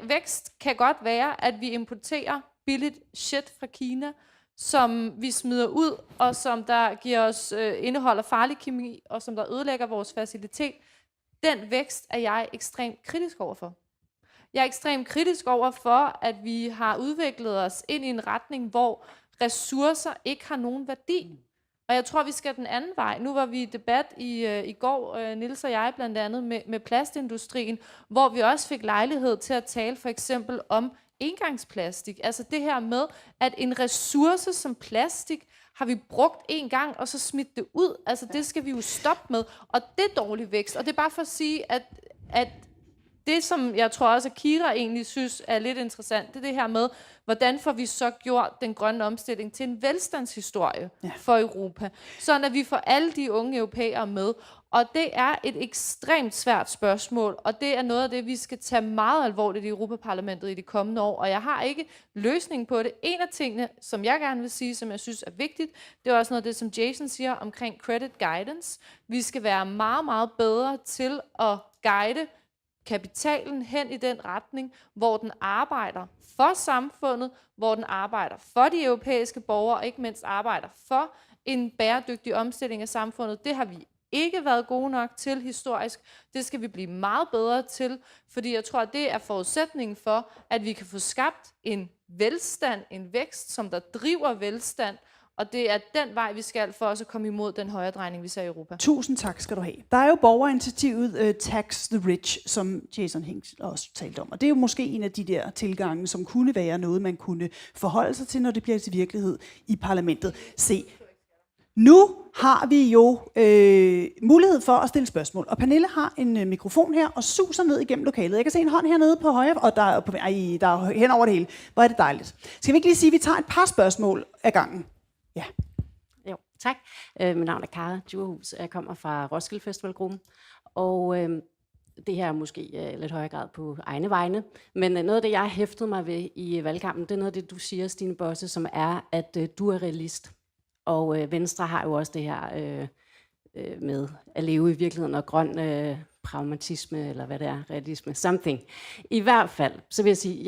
Vækst kan godt være, at vi importerer billigt shit fra Kina, som vi smider ud, og som der giver os indeholder farlig kemi, og som der ødelægger vores facilitet. Den vækst er jeg ekstremt kritisk overfor. Jeg er ekstremt kritisk overfor, at vi har udviklet os ind i en retning, hvor ressourcer ikke har nogen værdi. Og jeg tror, vi skal den anden vej. Nu var vi i debat i går, Niels og jeg blandt andet, med plastindustrien, hvor vi også fik lejlighed til at tale for eksempel om engangsplastik. Altså det her med, at en ressource som plastik har vi brugt en gang, og så smidt det ud. Altså det skal vi jo stoppe med. Og det er dårlig vækst. Og det er bare for at sige, at det, som jeg tror også, at Kira egentlig synes er lidt interessant, det er det her med, hvordan får vi så gjort den grønne omstilling til en velstandshistorie for Europa, sådan at vi får alle de unge europæere med. Og det er et ekstremt svært spørgsmål, og det er noget af det, vi skal tage meget alvorligt i Europaparlamentet i de kommende år, og jeg har ikke løsning på det. En af tingene, som jeg gerne vil sige, som jeg synes er vigtigt, det er også noget af det, som Jason siger omkring credit guidance. Vi skal være meget, meget bedre til at guide kapitalen hen i den retning, hvor den arbejder for samfundet, hvor den arbejder for de europæiske borgere, og ikke mindst arbejder for en bæredygtig omstilling af samfundet. Det har vi ikke været gode nok til historisk. Det skal vi blive meget bedre til, fordi jeg tror, at det er forudsætningen for, at vi kan få skabt en velstand, en vækst, som der driver velstand, og det er den vej, vi skal for os at komme imod den højredrejning, vi ser i Europa. Tusind tak skal du have. Der er jo borgerinitiativet Tax the Rich, som Jason Hickel også talte om. Og det er jo måske en af de der tilgange, som kunne være noget, man kunne forholde sig til, når det bliver til virkelighed i parlamentet. Se, nu har vi jo mulighed for at stille spørgsmål. Og Pernille har en mikrofon her og suser ned igennem lokalet. Jeg kan se en hånd hernede på højre, og der er hen over det hele. Hvor er det dejligt. Skal vi ikke lige sige, at vi tager et par spørgsmål ad gangen? Ja. Jo, tak. Mit navn er Kara Djurhus. Jeg kommer fra Roskilde Festivalgruppen. Og det her er måske lidt højere grad på egne vegne. Men noget af det, jeg har hæftet mig ved i valgkampen, det er noget af det, du siger, Stine Bosse, som er, at du er realist. Og Venstre har jo også det her med at leve i virkeligheden og grøn pragmatisme, eller hvad det er, realisme, something. I hvert fald, så vil jeg sige,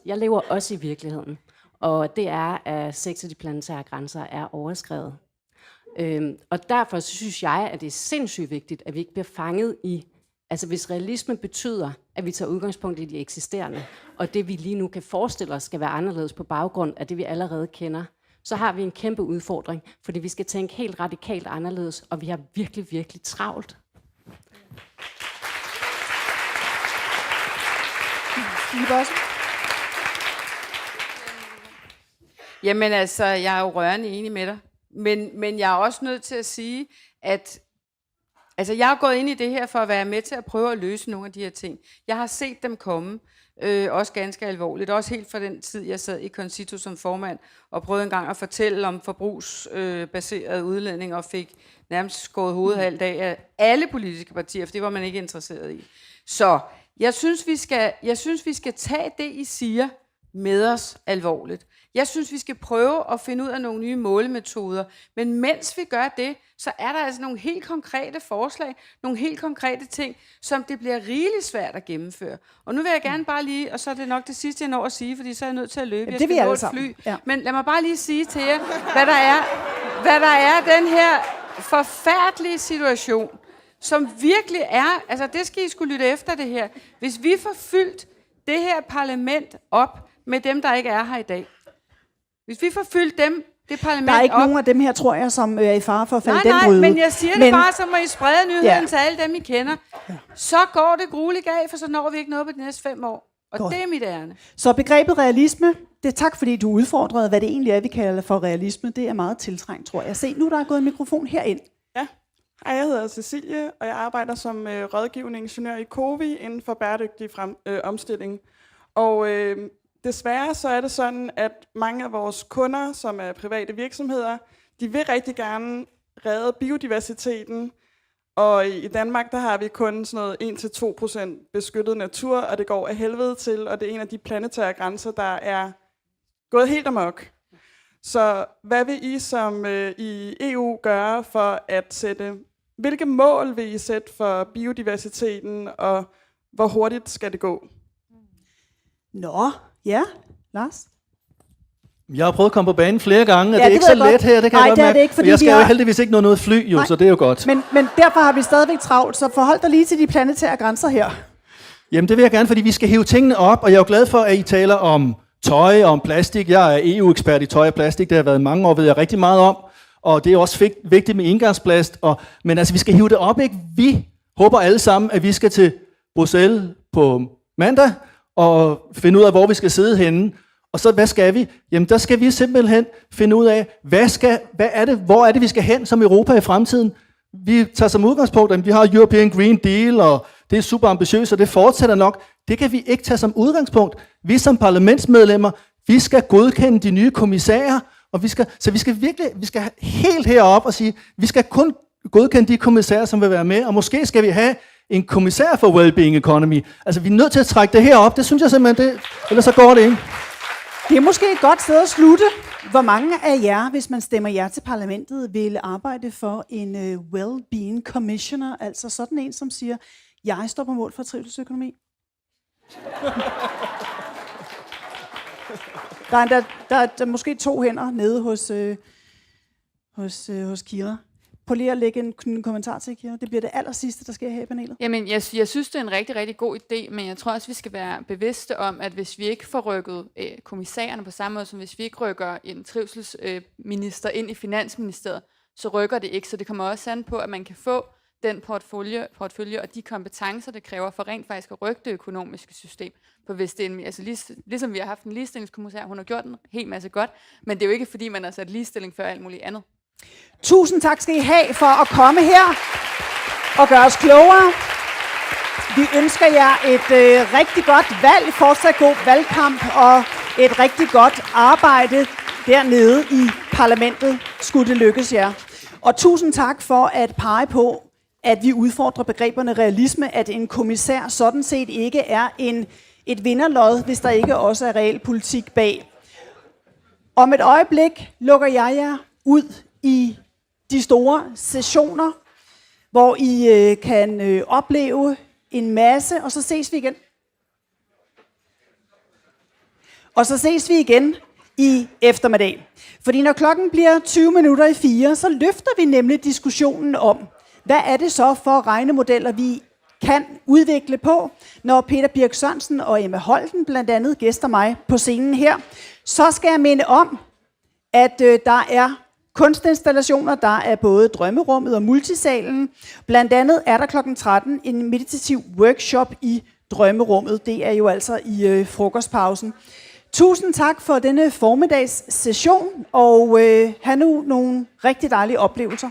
jeg lever også i virkeligheden. Og det er, at 6 af de planetære grænser er overskrevet. Og derfor synes jeg, at det er sindssygt vigtigt, at vi ikke bliver fanget i, altså hvis realisme betyder, at vi tager udgangspunkt i de eksisterende, og det vi lige nu kan forestille os skal være anderledes på baggrund af det, vi allerede kender, så har vi en kæmpe udfordring, fordi vi skal tænke helt radikalt anderledes, og vi har virkelig, virkelig travlt. Bosse? Jamen altså, jeg er jo rørende enig med dig. Men jeg er også nødt til at sige, at altså, jeg er gået ind i det her for at være med til at prøve at løse nogle af de her ting. Jeg har set dem komme, også ganske alvorligt. Også helt fra den tid, jeg sad i Concito som formand, og prøvede engang at fortælle om forbrugsbaseret udledning, og fik nærmest skåret hovedet halvt af alle politiske partier, for det var man ikke interesseret i. Så jeg synes, vi skal tage det, I siger, med os alvorligt. Jeg synes, vi skal prøve at finde ud af nogle nye målemetoder. Men mens vi gør det, så er der altså nogle helt konkrete forslag, nogle helt konkrete ting, som det bliver rigeligt svært at gennemføre. Og nu vil jeg gerne bare lige, og så er det nok det sidste, jeg når at sige, fordi så er jeg nødt til at løbe. Jeg skal nå et fly. Ja. Men lad mig bare lige sige til jer, hvad der er den her forfærdelige situation, som virkelig er, altså det skal I skulle lytte efter det her. Hvis vi får fyldt det her parlament op med dem, der ikke er her i dag. Hvis vi får fyldt det parlament op... Der er ikke nogen af dem her, tror jeg, som er i fare for at falde den bryde. Nej, men jeg siger det bare, så må I sprede nyheden til alle dem, I kender. Ja. Så går det grueligt galt, for så når vi ikke noget på de næste 5 år. Og godt. Det er mit ærne. Så begrebet realisme, det er tak, fordi du udfordrede, hvad det egentlig er, vi kalder for realisme. Det er meget tiltrængt, tror jeg. Se, nu der er gået en mikrofon herind. Ja, hej, jeg hedder Cecilie, og jeg arbejder som rådgivende ingeniør i COVI inden for bæredygtig omstilling. Og desværre så er det sådan, at mange af vores kunder, som er private virksomheder, de vil rigtig gerne redde biodiversiteten. Og i Danmark, der har vi kun sådan noget 1-2% beskyttet natur, og det går af helvede til, og det er en af de planetære grænser, der er gået helt amok. Så hvad vil I som i EU gøre for at sætte, hvilke mål vil I sætte for biodiversiteten, og hvor hurtigt skal det gå? Nå, ja, Lars? Jeg har prøvet at komme på banen flere gange, og det er ikke så let her, det kan jeg godt mærke. Ikke, fordi jeg skal jo heldigvis ikke nå noget fly, jo, så det er jo godt. Men derfor har vi stadigvæk travlt, så forhold dig lige til de planetære grænser her. Jamen det vil jeg gerne, fordi vi skal hive tingene op, og jeg er jo glad for, at I taler om tøj og om plastik. Jeg er EU-ekspert i tøj og plastik, det har været mange år, ved jeg rigtig meget om. og det er også vigtigt med indgangsplast, men altså, vi skal hive det op, ikke? Vi håber alle sammen, at vi skal til Bruxelles på mandag, og finde ud af, hvor vi skal sidde henne. Og så, hvad skal vi? Jamen, der skal vi simpelthen finde ud af, hvor er det, vi skal hen som Europa i fremtiden? Vi tager som udgangspunkt, at vi har European Green Deal, og det er super ambitiøst, og det fortsætter nok. Det kan vi ikke tage som udgangspunkt. Vi som parlamentsmedlemmer, vi skal godkende de nye kommissærer, og vi skal helt herop og sige, vi skal kun godkende de kommissærer, som vil være med, og måske skal vi have en kommissær for well-being economy. Altså, vi er nødt til at trække det herop. Det synes jeg simpelthen, ellers så går det ikke. Det er måske et godt sted at slutte. Hvor mange af jer, hvis man stemmer jer til parlamentet, vil arbejde for en well-being commissioner, altså sådan en, som siger, jeg står på mål for trivselsøkonomi? Der er måske 2 hænder nede hos Kira. Prøv lige at lægge en kommentar til, Kira. Det bliver det aller sidste, der sker her i panelet. Jamen, jeg synes, det er en rigtig, rigtig god idé, men jeg tror også, vi skal være bevidste om, at hvis vi ikke får rykket kommissærerne på samme måde, som hvis vi ikke rykker en trivselsminister ind i Finansministeriet, så rykker det ikke. Så det kommer også an på, at man kan få den portfølje og de kompetencer, det kræver for rent faktisk at rykke det økonomiske system. For hvis det er altså ligesom vi har haft en ligestillingskommissær, hun har gjort en hel masse godt, men det er jo ikke fordi, man har sat ligestilling før alt muligt andet. Tusind tak skal I have for at komme her og gøre os klogere. Vi ønsker jer et rigtig godt valg, fortsat god valgkamp og et rigtig godt arbejde dernede i parlamentet. Skulle det lykkes jer. Og tusind tak for at pege på, at vi udfordrer begreberne realisme, at en kommissær sådan set ikke er et vinderlod, hvis der ikke også er reel politik bag. Om et øjeblik lukker jeg jer ud i de store sessioner, hvor I kan opleve en masse, og så ses vi igen. Og så ses vi igen i eftermiddag. Fordi når klokken bliver 4:20, så løfter vi nemlig diskussionen om, hvad er det så for regnemodeller, vi kan udvikle på, når Peter Birch Sørensen og Emma Holten blandt andet gæster mig på scenen her. Så skal jeg minde om, at der er kunstinstallationer, der er både drømmerummet og multisalen. Blandt andet er der klokken 13 en meditativ workshop i drømmerummet. Det er jo altså i frokostpausen. Tusind tak for denne formiddags session, og have nu nogle rigtig dejlige oplevelser.